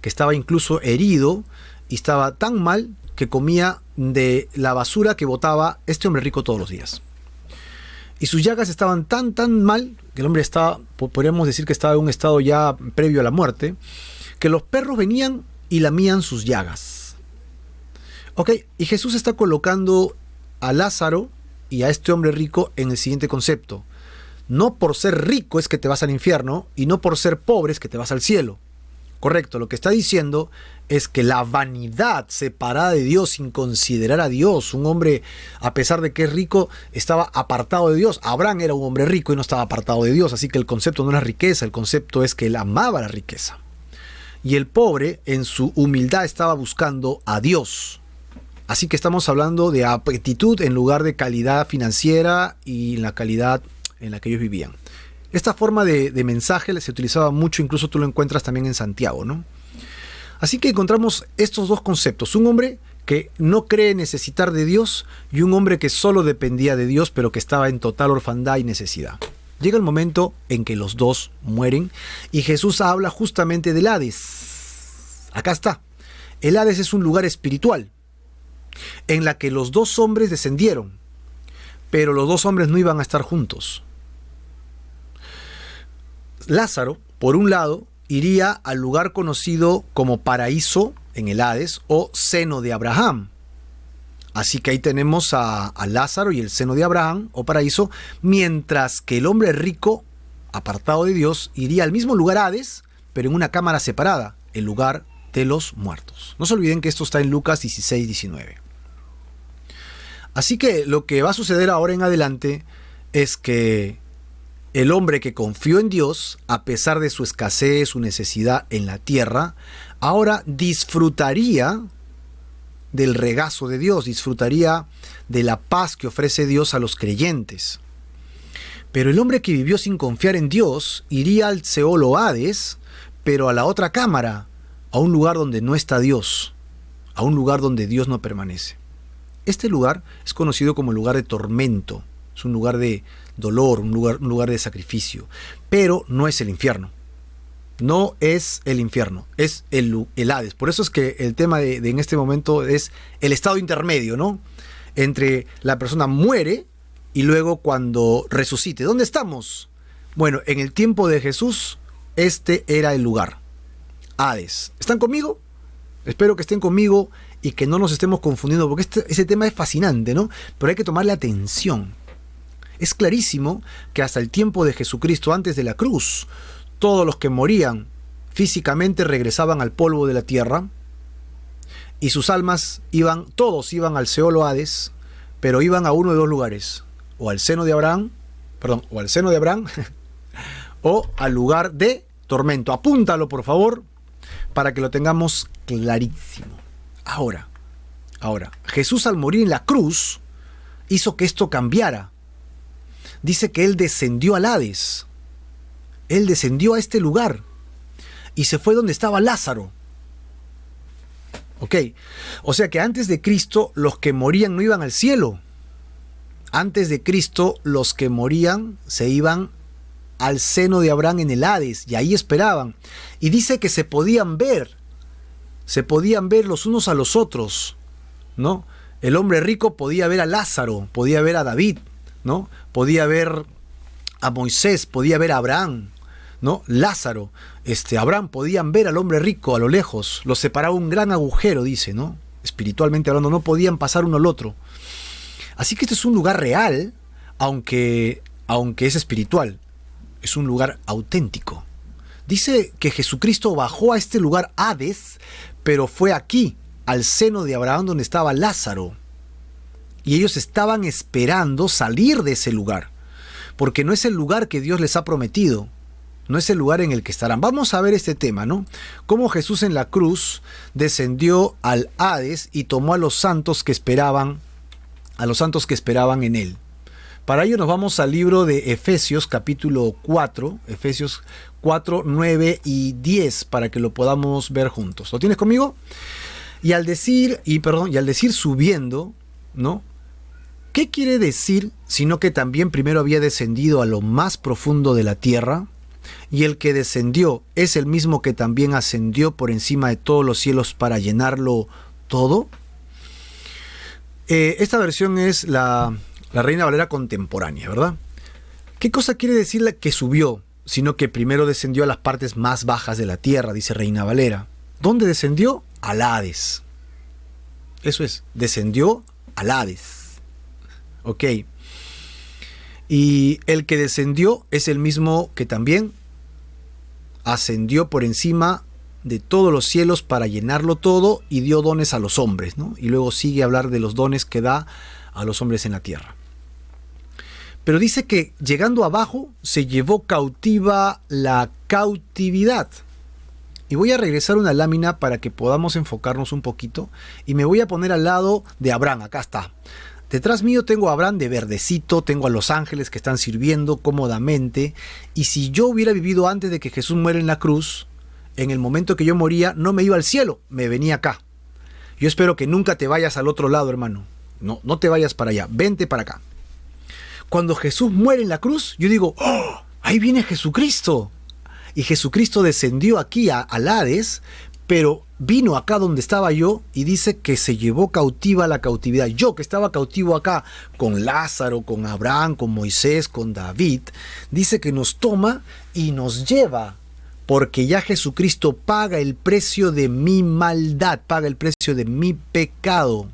que estaba incluso herido y estaba tan mal que comía de la basura que botaba este hombre rico todos los días. Y sus llagas estaban tan mal que el hombre estaba, podríamos decir que estaba en un estado ya previo a la muerte, que los perros venían y lamían sus llagas. Ok, y Jesús está colocando a Lázaro y a este hombre rico en el siguiente concepto. No por ser rico es que te vas al infierno y no por ser pobre es que te vas al cielo. Correcto, lo que está diciendo es que la vanidad separada de Dios sin considerar a Dios, un hombre, a pesar de que es rico, estaba apartado de Dios. Abraham era un hombre rico y no estaba apartado de Dios, así que el concepto no es la riqueza, el concepto es que él amaba la riqueza. Y el pobre en su humildad estaba buscando a Dios. Así que estamos hablando de aptitud en lugar de calidad financiera y la calidad en la que ellos vivían. Esta forma de mensaje se utilizaba mucho, incluso tú lo encuentras también en Santiago, ¿no? Así que encontramos estos dos conceptos, un hombre que no cree necesitar de Dios y un hombre que solo dependía de Dios pero que estaba en total orfandad y necesidad. Llega el momento en que los dos mueren y Jesús habla justamente del Hades. Acá está. El Hades es un lugar espiritual en la que los dos hombres descendieron, pero los dos hombres no iban a estar juntos. Lázaro, por un lado, iría al lugar conocido como paraíso en el Hades o seno de Abraham. Así que ahí tenemos a Lázaro y el seno de Abraham o paraíso, mientras que el hombre rico, apartado de Dios, iría al mismo lugar Hades, pero en una cámara separada, el lugar de los muertos. No se olviden que esto está en Lucas 16-19. Así que lo que va a suceder ahora en adelante es que el hombre que confió en Dios, a pesar de su escasez, su necesidad en la tierra, ahora disfrutaría del regazo de Dios, disfrutaría de la paz que ofrece Dios a los creyentes. Pero el hombre que vivió sin confiar en Dios iría al Seol o Hades, pero a la otra cámara, a un lugar donde no está Dios, a un lugar donde Dios no permanece. Este lugar es conocido como el lugar de tormento, es un lugar de dolor, un lugar de sacrificio, pero no es el infierno. No es el infierno, es el Hades. Por eso es que el tema de en este momento es el estado intermedio, ¿no? Entre la persona muere y luego cuando resucite. ¿Dónde estamos? Bueno, en el tiempo de Jesús, este era el lugar. Hades. ¿Están conmigo? Espero que estén conmigo y que no nos estemos confundiendo, porque ese tema es fascinante, ¿no? Pero hay que tomarle atención. Es clarísimo que hasta el tiempo de Jesucristo, antes de la cruz, todos los que morían físicamente regresaban al polvo de la tierra y sus almas todos iban al Seol o Hades, pero iban a uno de dos lugares, o al seno de Abraham, o al lugar de tormento. Apúntalo, por favor, para que lo tengamos clarísimo. Ahora, Jesús al morir en la cruz hizo que esto cambiara. Dice que Él descendió al Hades. Él descendió a este lugar y se fue donde estaba Lázaro. Ok, o sea que antes de Cristo los que morían no iban al cielo. Antes de Cristo los que morían se iban al seno de Abraham en el Hades y ahí esperaban. Y dice que se podían ver los unos a los otros, ¿no? El hombre rico podía ver a Lázaro, podía ver a David, ¿no? Podía ver a Moisés, podía ver a Abraham, ¿no? Lázaro, Abraham podían ver al hombre rico a lo lejos, los separaba un gran agujero, dice, ¿no? Espiritualmente hablando, no podían pasar uno al otro. Así que este es un lugar real, aunque es espiritual, es un lugar auténtico. Dice que Jesucristo bajó a este lugar Hades, pero fue aquí, al seno de Abraham, donde estaba Lázaro. Y ellos estaban esperando salir de ese lugar, porque no es el lugar que Dios les ha prometido, no es el lugar en el que estarán. Vamos a ver este tema, ¿no? Cómo Jesús en la cruz descendió al Hades y tomó a los santos que esperaban en él. Para ello nos vamos al libro de Efesios capítulo 4, Efesios 4, 9 y 10, para que lo podamos ver juntos. ¿Lo tienes conmigo? Y al decir subiendo, ¿no? ¿Qué quiere decir? Sino que también primero había descendido a lo más profundo de la tierra, y el que descendió es el mismo que también ascendió por encima de todos los cielos para llenarlo todo. Esta versión es la Reina Valera contemporánea, ¿verdad? ¿Qué cosa quiere decir la que subió? Sino que primero descendió a las partes más bajas de la tierra, dice Reina Valera. ¿Dónde descendió? Al Hades. Eso es, descendió al Hades. Ok. Y el que descendió es el mismo que también ascendió por encima de todos los cielos para llenarlo todo y dio dones a los hombres, ¿no? Y luego sigue a hablar de los dones que da a los hombres en la tierra. Pero dice que llegando abajo se llevó cautiva la cautividad. Y voy a regresar una lámina para que podamos enfocarnos un poquito. Y me voy a poner al lado de Abraham. Acá está. Detrás mío tengo a Abraham de verdecito. Tengo a los ángeles que están sirviendo cómodamente. Y si yo hubiera vivido antes de que Jesús muera en la cruz, en el momento que yo moría, no me iba al cielo, me venía acá. Yo espero que nunca te vayas al otro lado, hermano. No te vayas para allá. Vente para acá. Cuando Jesús muere en la cruz, yo digo, ¡oh! Ahí viene Jesucristo. Y Jesucristo descendió aquí al Hades, pero vino acá donde estaba yo y dice que se llevó cautiva la cautividad. Yo que estaba cautivo acá con Lázaro, con Abraham, con Moisés, con David, dice que nos toma y nos lleva, porque ya Jesucristo paga el precio de mi maldad, paga el precio de mi pecado.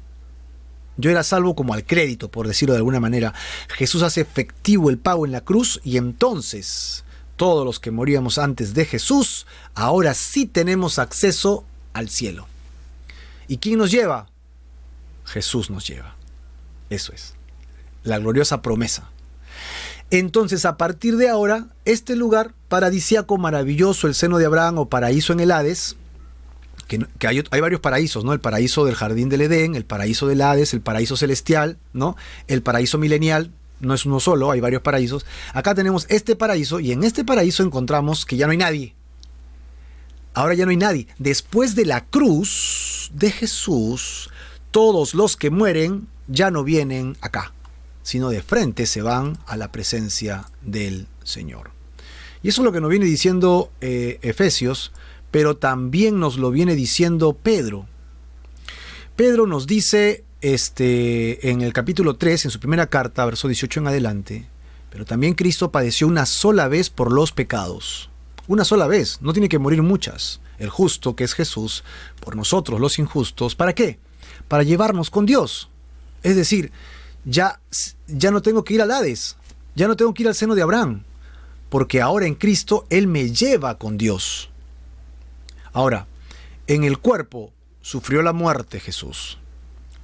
Yo era salvo como al crédito, por decirlo de alguna manera. Jesús hace efectivo el pago en la cruz y entonces todos los que moríamos antes de Jesús, ahora sí tenemos acceso al cielo. ¿Y quién nos lleva? Jesús nos lleva. Eso es la gloriosa promesa. Entonces, a partir de ahora, este lugar paradisíaco maravilloso, el seno de Abraham o paraíso en el Hades, que hay varios paraísos, ¿no? El paraíso del jardín del Edén, el paraíso del Hades, el paraíso celestial, ¿no? El paraíso milenial. No es uno solo, hay varios paraísos. Acá tenemos este paraíso y en este paraíso encontramos que ya no hay nadie. Ahora ya no hay nadie. Después de la cruz de Jesús, todos los que mueren ya no vienen acá, sino de frente se van a la presencia del Señor. Y eso es lo que nos viene diciendo Efesios, pero también nos lo viene diciendo Pedro. Pedro nos dice en el capítulo 3, en su primera carta, verso 18 en adelante, pero también Cristo padeció una sola vez por los pecados. Una sola vez, no tiene que morir muchas. El justo, que es Jesús, por nosotros los injustos. ¿Para qué? Para llevarnos con Dios. Es decir, ya no tengo que ir al Hades, ya no tengo que ir al seno de Abraham, porque ahora en Cristo Él me lleva con Dios. Ahora, en el cuerpo sufrió la muerte Jesús,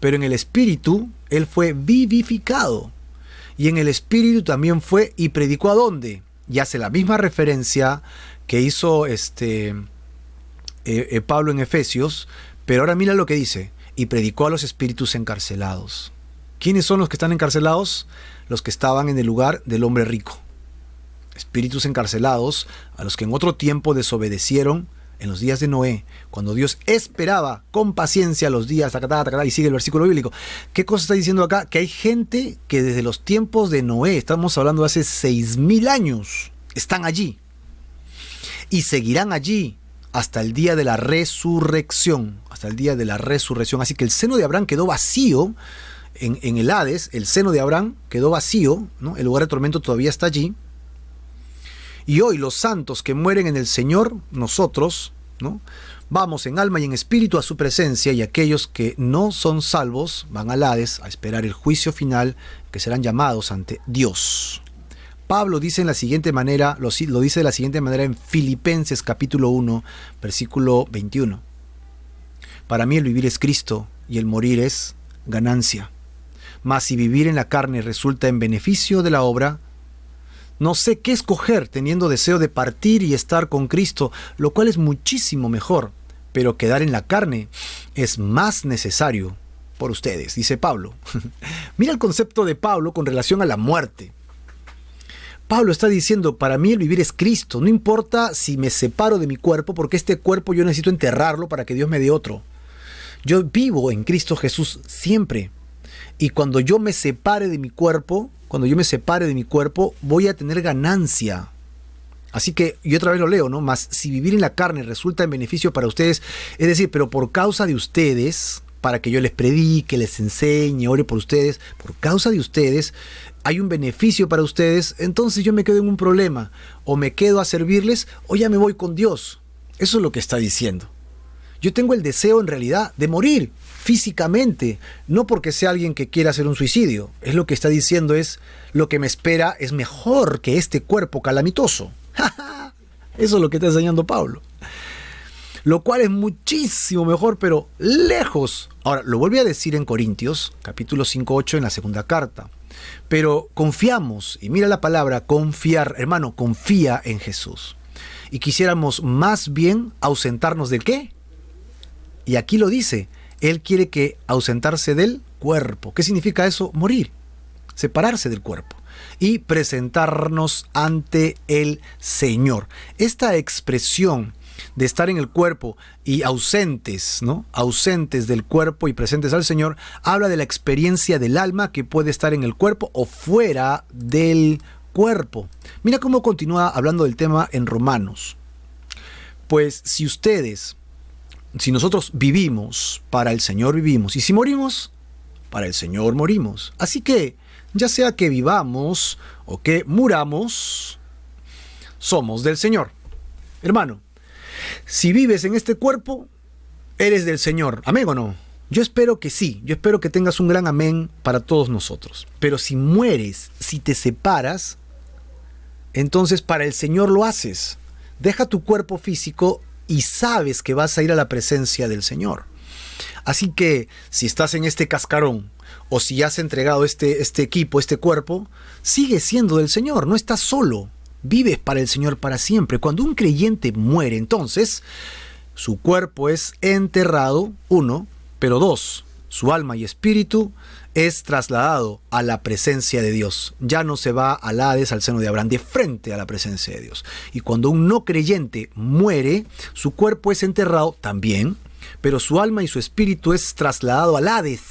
pero en el espíritu Él fue vivificado. Y en el espíritu también fue y predicó ¿a dónde? Y hace la misma referencia que hizo Pablo en Efesios, pero ahora mira lo que dice, y predicó a los espíritus encarcelados. ¿Quiénes son los que están encarcelados? Los que estaban en el lugar del hombre rico. Espíritus encarcelados a los que en otro tiempo desobedecieron en los días de Noé, cuando Dios esperaba con paciencia los días, y sigue el versículo bíblico. ¿Qué cosa está diciendo acá? Que hay gente que desde los tiempos de Noé, estamos hablando de hace 6.000 años, están allí. Y seguirán allí hasta el día de la resurrección. Hasta el día de la resurrección. Así que el seno de Abraham quedó vacío en el Hades. El seno de Abraham quedó vacío, ¿no? El lugar de tormento todavía está allí. Y hoy los santos que mueren en el Señor, nosotros, ¿no? Vamos en alma y en espíritu a su presencia, y aquellos que no son salvos van al Hades a esperar el juicio final, que serán llamados ante Dios. Pablo dice en la siguiente manera, lo dice de la siguiente manera en Filipenses capítulo 1, versículo 21. Para mí el vivir es Cristo y el morir es ganancia. Mas si vivir en la carne resulta en beneficio de la obra, no sé qué escoger, teniendo deseo de partir y estar con Cristo, lo cual es muchísimo mejor, pero quedar en la carne es más necesario por ustedes, dice Pablo. Mira el concepto de Pablo con relación a la muerte. Pablo está diciendo, para mí el vivir es Cristo, no importa si me separo de mi cuerpo, porque este cuerpo yo necesito enterrarlo para que Dios me dé otro. Yo vivo en Cristo Jesús siempre, y cuando yo me separe de mi cuerpo, voy a tener ganancia. Así que, y otra vez lo leo, ¿no? Mas si vivir en la carne resulta en beneficio para ustedes, es decir, pero por causa de ustedes, para que yo les predique, les enseñe, ore por ustedes, por causa de ustedes, hay un beneficio para ustedes, entonces yo me quedo en un problema. O me quedo a servirles, o ya me voy con Dios. Eso es lo que está diciendo. Yo tengo el deseo en realidad de morir físicamente, no porque sea alguien que quiera hacer un suicidio. Es lo que está diciendo, es lo que me espera es mejor que este cuerpo calamitoso. Eso es lo que está enseñando Pablo. lo cual es muchísimo mejor, pero lejos. Ahora, lo vuelve a decir en Corintios, capítulo 5:8 en la segunda carta. Pero confiamos, y mira la palabra confiar, hermano, confía en Jesús. Y quisiéramos más bien ausentarnos ¿del qué? Y aquí lo dice, Él quiere que ausentarse del cuerpo. ¿Qué significa eso? Morir, separarse del cuerpo y presentarnos ante el Señor. Esta expresión de estar en el cuerpo y ausentes, ¿no? Ausentes del cuerpo y presentes al Señor, habla de la experiencia del alma que puede estar en el cuerpo o fuera del cuerpo. Mira cómo continúa hablando del tema en Romanos. Pues si nosotros vivimos, para el Señor vivimos, y si morimos, para el Señor morimos. Así que, ya sea que vivamos o que muramos, somos del Señor. Hermano, si vives en este cuerpo, eres del Señor. ¿Amén o no? Yo espero que sí. Yo espero que tengas un gran amén para todos nosotros. Pero si mueres, si te separas, entonces para el Señor lo haces. Deja tu cuerpo físico y sabes que vas a ir a la presencia del Señor. Así que si estás en este cascarón o si has entregado este equipo, este cuerpo, sigue siendo del Señor. No estás solo. Vives para el Señor para siempre. Cuando un creyente muere, entonces, su cuerpo es enterrado, 1, pero 2, su alma y espíritu es trasladado a la presencia de Dios. Ya no se va al Hades, al seno de Abraham, de frente a la presencia de Dios. Y cuando un no creyente muere, su cuerpo es enterrado también, pero su alma y su espíritu es trasladado al Hades.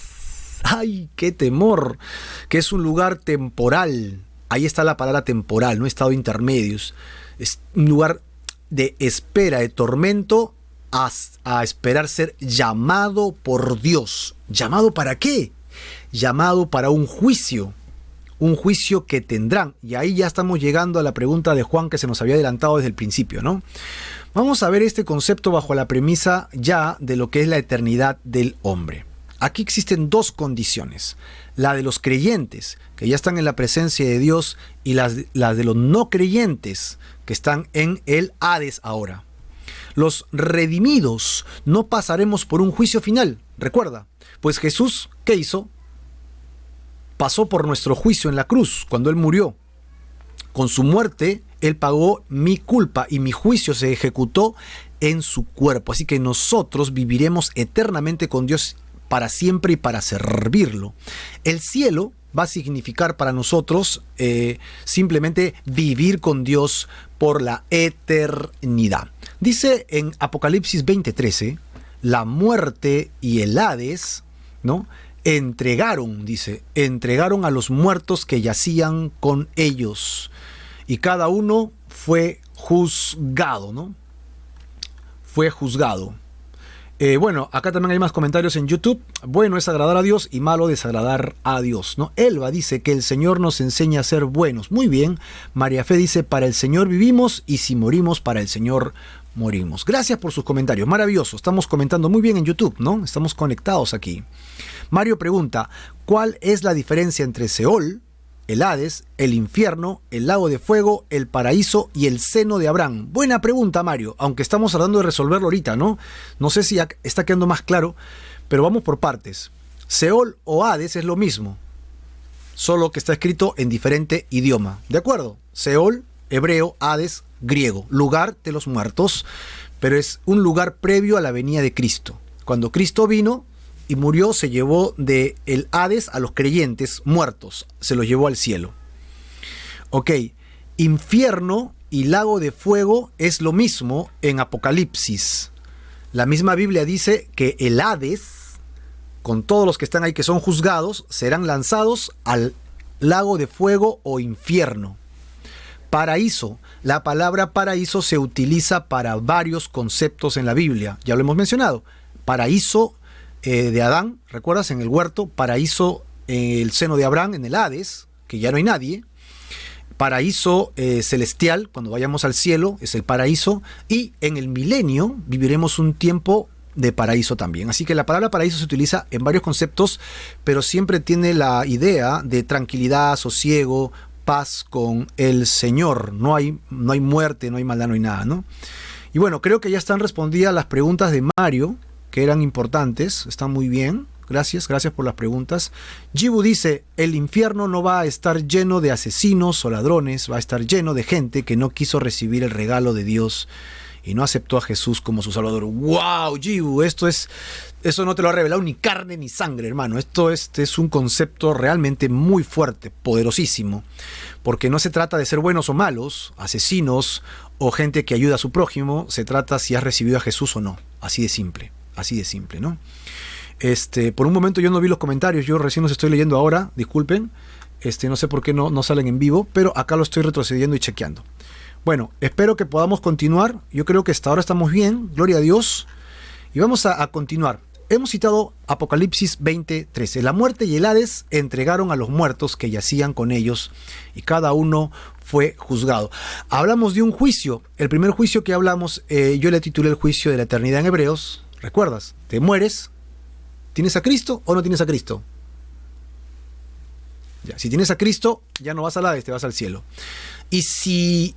¡Ay, qué temor! Que es un lugar temporal. Ahí está la palabra temporal, no estado intermedios. Es un lugar de espera, de tormento, a esperar ser llamado por Dios. ¿Llamado para qué? Llamado para un juicio que tendrán. Y ahí ya estamos llegando a la pregunta de Juan que se nos había adelantado desde el principio, ¿no? Vamos a ver este concepto bajo la premisa ya de lo que es la eternidad del hombre. Aquí existen dos condiciones, la de los creyentes, que ya están en la presencia de Dios, y las de los no creyentes, que están en el Hades ahora. Los redimidos no pasaremos por un juicio final, recuerda, pues Jesús, ¿qué hizo? Pasó por nuestro juicio en la cruz, cuando Él murió. Con su muerte, Él pagó mi culpa y mi juicio se ejecutó en su cuerpo. Así que nosotros viviremos eternamente con Dios para siempre y para servirlo. El cielo va a significar para nosotros simplemente vivir con Dios por la eternidad. Dice en Apocalipsis 20:13, la muerte y el Hades, ¿no? Entregaron a los muertos que yacían con ellos. Y cada uno fue juzgado, ¿no? Fue juzgado. Bueno, acá también hay más comentarios en YouTube. Bueno es agradar a Dios y malo desagradar a Dios, ¿no? Elba dice que el Señor nos enseña a ser buenos. Muy bien. María Fe dice, para el Señor vivimos y si morimos, para el Señor morimos. Gracias por sus comentarios. Maravilloso. Estamos comentando muy bien en YouTube, ¿no? Estamos conectados aquí. Mario pregunta, ¿cuál es la diferencia entre Seol, el Hades, el infierno, el lago de fuego, el paraíso y el seno de Abraham? Buena pregunta, Mario, aunque estamos tratando de resolverlo ahorita, ¿no? No sé si ya está quedando más claro, pero vamos por partes. Seol o Hades es lo mismo, solo que está escrito en diferente idioma, ¿de acuerdo? Seol, hebreo, Hades, griego, lugar de los muertos, pero es un lugar previo a la venida de Cristo. Cuando Cristo vino y murió, se llevó de el Hades a los creyentes muertos, se los llevó al cielo. Ok, infierno y lago de fuego es lo mismo en Apocalipsis. La misma Biblia dice que el Hades, con todos los que están ahí que son juzgados, serán lanzados al lago de fuego o infierno. Paraíso, la palabra paraíso se utiliza para varios conceptos en la Biblia, ya lo hemos mencionado. Paraíso de Adán, ¿recuerdas? En el huerto, paraíso en el seno de Abraham, en el Hades, que ya no hay nadie, paraíso celestial, cuando vayamos al cielo, es el paraíso, y en el milenio viviremos un tiempo de paraíso también. Así que la palabra paraíso se utiliza en varios conceptos, pero siempre tiene la idea de tranquilidad, sosiego, paz con el Señor. No hay muerte, no hay maldad, no hay nada, ¿no? Y bueno, creo que ya están respondidas las preguntas de Mario, que eran importantes, están muy bien. Gracias por las preguntas. Jibu dice, el infierno no va a estar lleno de asesinos o ladrones, va a estar lleno de gente que no quiso recibir el regalo de Dios y no aceptó a Jesús como su Salvador. ¡Wow, Jibu! Eso no te lo ha revelado ni carne ni sangre, hermano. Esto es un concepto realmente muy fuerte, poderosísimo, porque no se trata de ser buenos o malos, asesinos o gente que ayuda a su prójimo, se trata si has recibido a Jesús o no. Así de simple, ¿no? Por un momento yo no vi los comentarios, yo recién los estoy leyendo ahora, disculpen, no sé por qué no salen en vivo, pero acá lo estoy retrocediendo y chequeando. Bueno, espero que podamos continuar, yo creo que hasta ahora estamos bien, gloria a Dios, y vamos a continuar. Hemos citado Apocalipsis 20:13, la muerte y el Hades entregaron a los muertos que yacían con ellos, y cada uno fue juzgado. Hablamos de un juicio, el primer juicio que hablamos, yo le titulé el juicio de la eternidad en Hebreos, ¿recuerdas? Te mueres. ¿Tienes a Cristo o no tienes a Cristo? Ya, si tienes a Cristo, ya no vas al Hades, te vas al cielo. Y si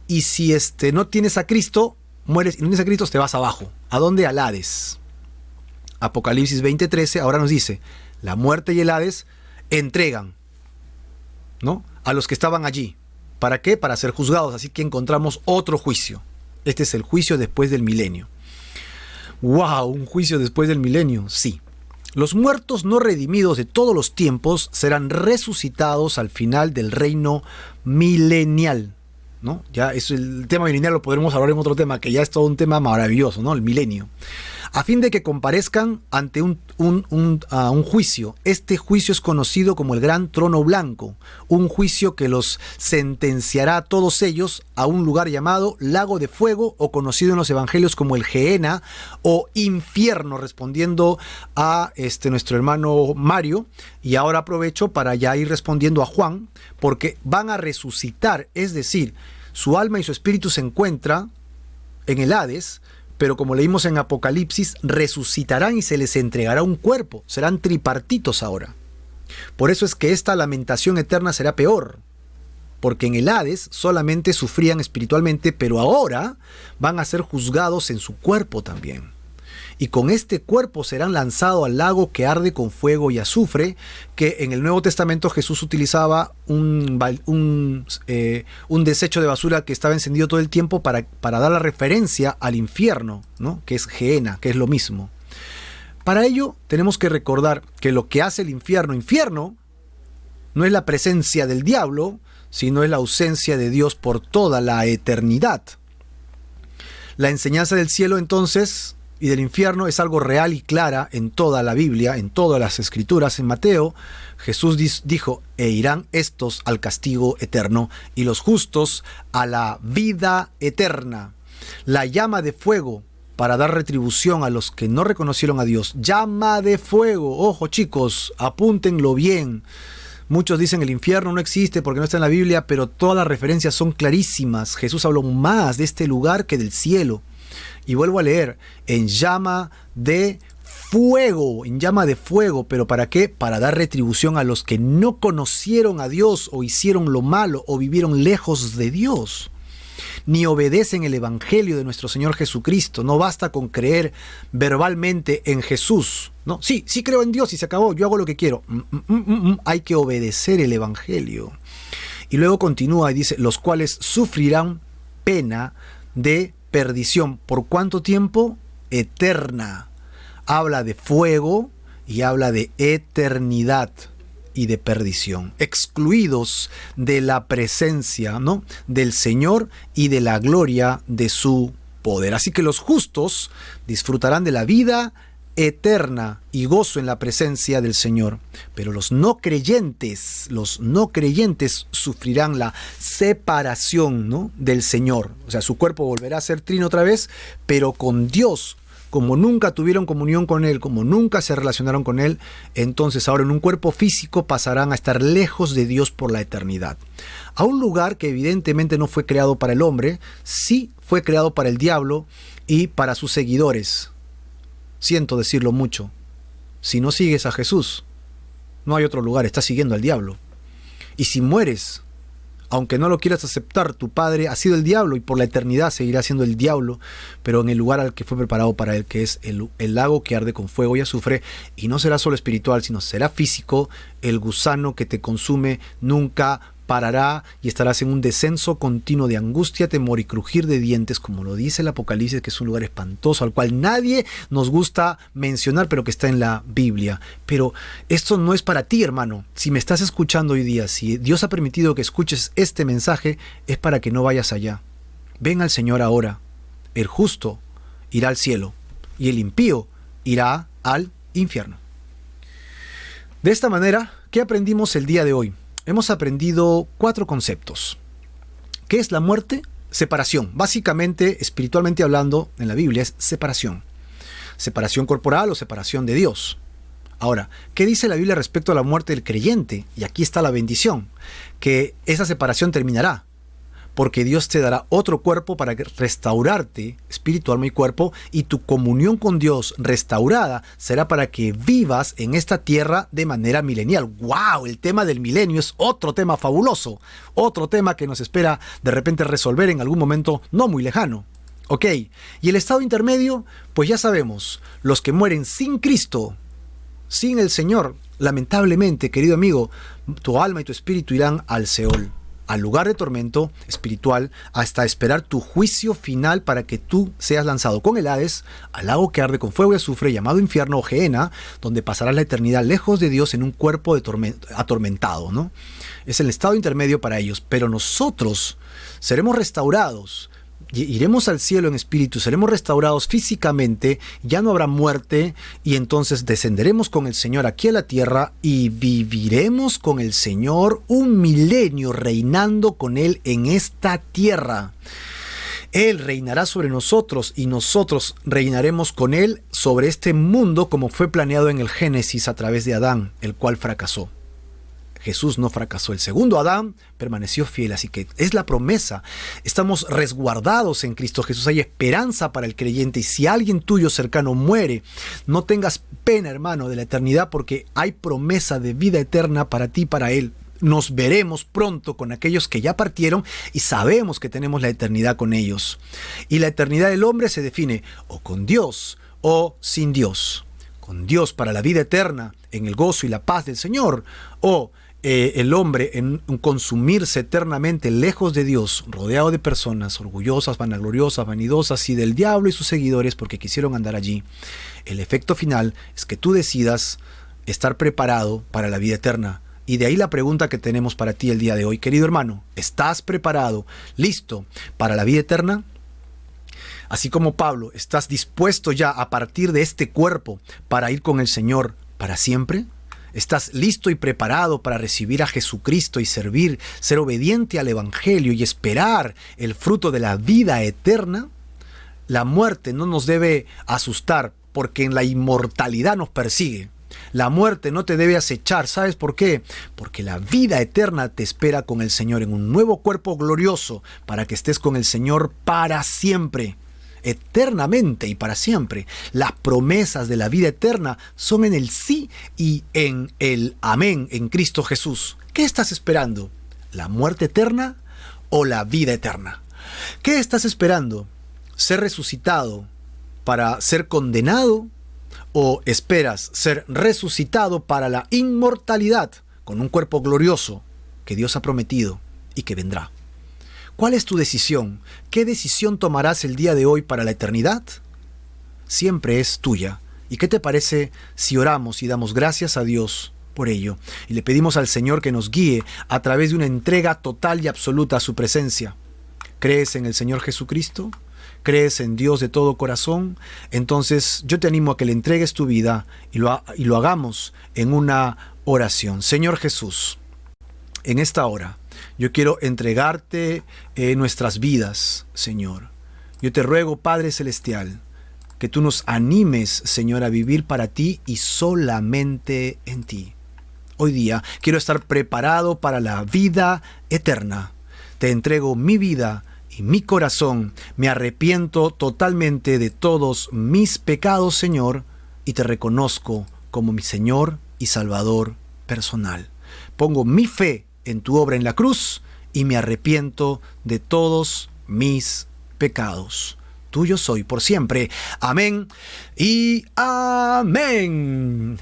no tienes a Cristo, mueres y no tienes a Cristo, te vas abajo. ¿A dónde? Al Hades. Apocalipsis 20:13 ahora nos dice, la muerte y el Hades entregan, ¿no?, a los que estaban allí. ¿Para qué? Para ser juzgados. Así que encontramos otro juicio. Este es el juicio después del milenio. ¡Wow! ¿Un juicio después del milenio? Sí. Los muertos no redimidos de todos los tiempos serán resucitados al final del reino milenial, ¿no? Ya es el tema milenial, lo podremos hablar en otro tema, que ya es todo un tema maravilloso, ¿no? El milenio. A fin de que comparezcan ante un juicio. Este juicio es conocido como el Gran Trono Blanco, un juicio que los sentenciará a todos ellos a un lugar llamado Lago de Fuego, o conocido en los evangelios como el Gehenna o infierno, respondiendo a nuestro hermano Mario. Y ahora aprovecho para ya ir respondiendo a Juan, porque van a resucitar, es decir, su alma y su espíritu se encuentran en el Hades, pero como leímos en Apocalipsis, resucitarán y se les entregará un cuerpo, serán tripartitos ahora. Por eso es que esta lamentación eterna será peor, porque en el Hades solamente sufrían espiritualmente, pero ahora van a ser juzgados en su cuerpo también. Y con este cuerpo serán lanzados al lago que arde con fuego y azufre, que en el Nuevo Testamento Jesús utilizaba un desecho de basura que estaba encendido todo el tiempo para dar la referencia al infierno, ¿no?, que es Gehenna, que es lo mismo. Para ello tenemos que recordar que lo que hace el infierno no es la presencia del diablo, sino es la ausencia de Dios por toda la eternidad. La enseñanza del cielo entonces y del infierno es algo real y clara en toda la Biblia, en todas las escrituras. En Mateo, Jesús dijo, e irán estos al castigo eterno y los justos a la vida eterna. La llama de fuego para dar retribución a los que no reconocieron a Dios. Llama de fuego. Ojo, chicos, apúntenlo bien. Muchos dicen el infierno no existe porque no está en la Biblia, pero todas las referencias son clarísimas. Jesús habló más de este lugar que del cielo. Y vuelvo a leer, en llama de fuego, ¿pero para qué? Para dar retribución a los que no conocieron a Dios o hicieron lo malo o vivieron lejos de Dios, ni obedecen el evangelio de nuestro Señor Jesucristo. No basta con creer verbalmente en Jesús, ¿no? Sí creo en Dios y se acabó, yo hago lo que quiero. Hay que obedecer el evangelio. Y luego continúa y dice, los cuales sufrirán pena de perdición. ¿Por cuánto tiempo? Eterna. Habla de fuego y habla de eternidad y de perdición. Excluidos de la presencia, ¿no?, del Señor y de la gloria de su poder. Así que los justos disfrutarán de la vida eterna y gozo en la presencia del Señor. Pero los no creyentes sufrirán la separación, ¿no?, del Señor. O sea, su cuerpo volverá a ser trino otra vez, pero con Dios. Como nunca tuvieron comunión con Él, como nunca se relacionaron con Él, entonces ahora en un cuerpo físico pasarán a estar lejos de Dios por la eternidad. A un lugar que evidentemente no fue creado para el hombre, sí fue creado para el diablo y para sus seguidores. Siento decirlo mucho. Si no sigues a Jesús, no hay otro lugar, estás siguiendo al diablo. Y si mueres Aunque no lo quieras aceptar, tu padre ha sido el diablo y por la eternidad seguirá siendo el diablo, pero en el lugar al que fue preparado para él, que es el lago que arde con fuego y azufre, y no será solo espiritual, sino será físico. El gusano que te consume nunca parará y estarás en un descenso continuo de angustia, temor y crujir de dientes, como lo dice el Apocalipsis, que es un lugar espantoso al cual nadie nos gusta mencionar, pero que está en la Biblia. Pero esto no es para ti, hermano. Si me estás escuchando hoy día, si Dios ha permitido que escuches este mensaje, es para que no vayas allá. Ven al Señor ahora. El justo irá al cielo y el impío irá al infierno. De esta manera, ¿qué aprendimos el día de hoy? Hemos aprendido 4 conceptos. ¿Qué es la muerte? Separación. Básicamente, espiritualmente hablando, en la Biblia es separación. Separación corporal o separación de Dios. Ahora, ¿qué dice la Biblia respecto a la muerte del creyente? Y aquí está la bendición, que esa separación terminará, porque Dios te dará otro cuerpo para restaurarte, espíritu, alma y cuerpo, y tu comunión con Dios restaurada será para que vivas en esta tierra de manera milenial. ¡Wow! El tema del milenio es otro tema fabuloso, otro tema que nos espera de repente resolver en algún momento no muy lejano. Ok, y el estado intermedio, pues ya sabemos, los que mueren sin Cristo, sin el Señor, lamentablemente, querido amigo, tu alma y tu espíritu irán al Seol, al lugar de tormento espiritual, hasta esperar tu juicio final para que tú seas lanzado con el Hades al lago que arde con fuego y azufre, llamado infierno o Gehenna, donde pasarás la eternidad lejos de Dios en un cuerpo atormentado, ¿no? Es el estado intermedio para ellos, pero nosotros seremos restaurados. Iremos al cielo en espíritu, seremos restaurados físicamente, ya no habrá muerte y entonces descenderemos con el Señor aquí a la tierra y viviremos con el Señor un milenio reinando con Él en esta tierra. Él reinará sobre nosotros y nosotros reinaremos con Él sobre este mundo como fue planeado en el Génesis a través de Adán, el cual fracasó. Jesús no fracasó. El segundo Adán permaneció fiel, así que es la promesa. Estamos resguardados en Cristo Jesús. Hay esperanza para el creyente. Y si alguien tuyo cercano muere, no tengas pena, hermano, de la eternidad, porque hay promesa de vida eterna para ti y para él. Nos veremos pronto con aquellos que ya partieron y sabemos que tenemos la eternidad con ellos. Y la eternidad del hombre se define o con Dios o sin Dios. Con Dios para la vida eterna, en el gozo y la paz del Señor, o el hombre en consumirse eternamente lejos de Dios, rodeado de personas orgullosas, vanagloriosas, vanidosas y del diablo y sus seguidores porque quisieron andar allí. El efecto final es que tú decidas estar preparado para la vida eterna. Y de ahí la pregunta que tenemos para ti el día de hoy, querido hermano. ¿Estás preparado, listo para la vida eterna? Así como Pablo, ¿estás dispuesto ya a partir de este cuerpo para ir con el Señor para siempre? ¿Estás listo y preparado para recibir a Jesucristo y servir, ser obediente al Evangelio y esperar el fruto de la vida eterna? La muerte no nos debe asustar porque en la inmortalidad nos persigue. La muerte no te debe acechar. ¿Sabes por qué? Porque la vida eterna te espera con el Señor en un nuevo cuerpo glorioso para que estés con el Señor para siempre. Eternamente y para siempre. Las promesas de la vida eterna son en el sí y en el amén en Cristo Jesús. ¿Qué estás esperando? ¿La muerte eterna o la vida eterna? ¿Qué estás esperando? ¿Ser resucitado para ser condenado? ¿O esperas ser resucitado para la inmortalidad con un cuerpo glorioso que Dios ha prometido y que vendrá? ¿Cuál es tu decisión? ¿Qué decisión tomarás el día de hoy para la eternidad? Siempre es tuya. ¿Y qué te parece si oramos y damos gracias a Dios por ello? Y le pedimos al Señor que nos guíe a través de una entrega total y absoluta a su presencia. ¿Crees en el Señor Jesucristo? ¿Crees en Dios de todo corazón? Entonces yo te animo a que le entregues tu vida y lo hagamos en una oración. Señor Jesús, en esta hora yo quiero entregarte nuestras vidas, Señor. Yo te ruego, Padre Celestial, que tú nos animes, Señor, a vivir para ti y solamente en ti. Hoy día quiero estar preparado para la vida eterna. Te entrego mi vida y mi corazón. Me arrepiento totalmente de todos mis pecados, Señor, y te reconozco como mi Señor y Salvador personal. Pongo mi fe en tu obra en la cruz y me arrepiento de todos mis pecados. Tuyo soy por siempre. Amén y amén.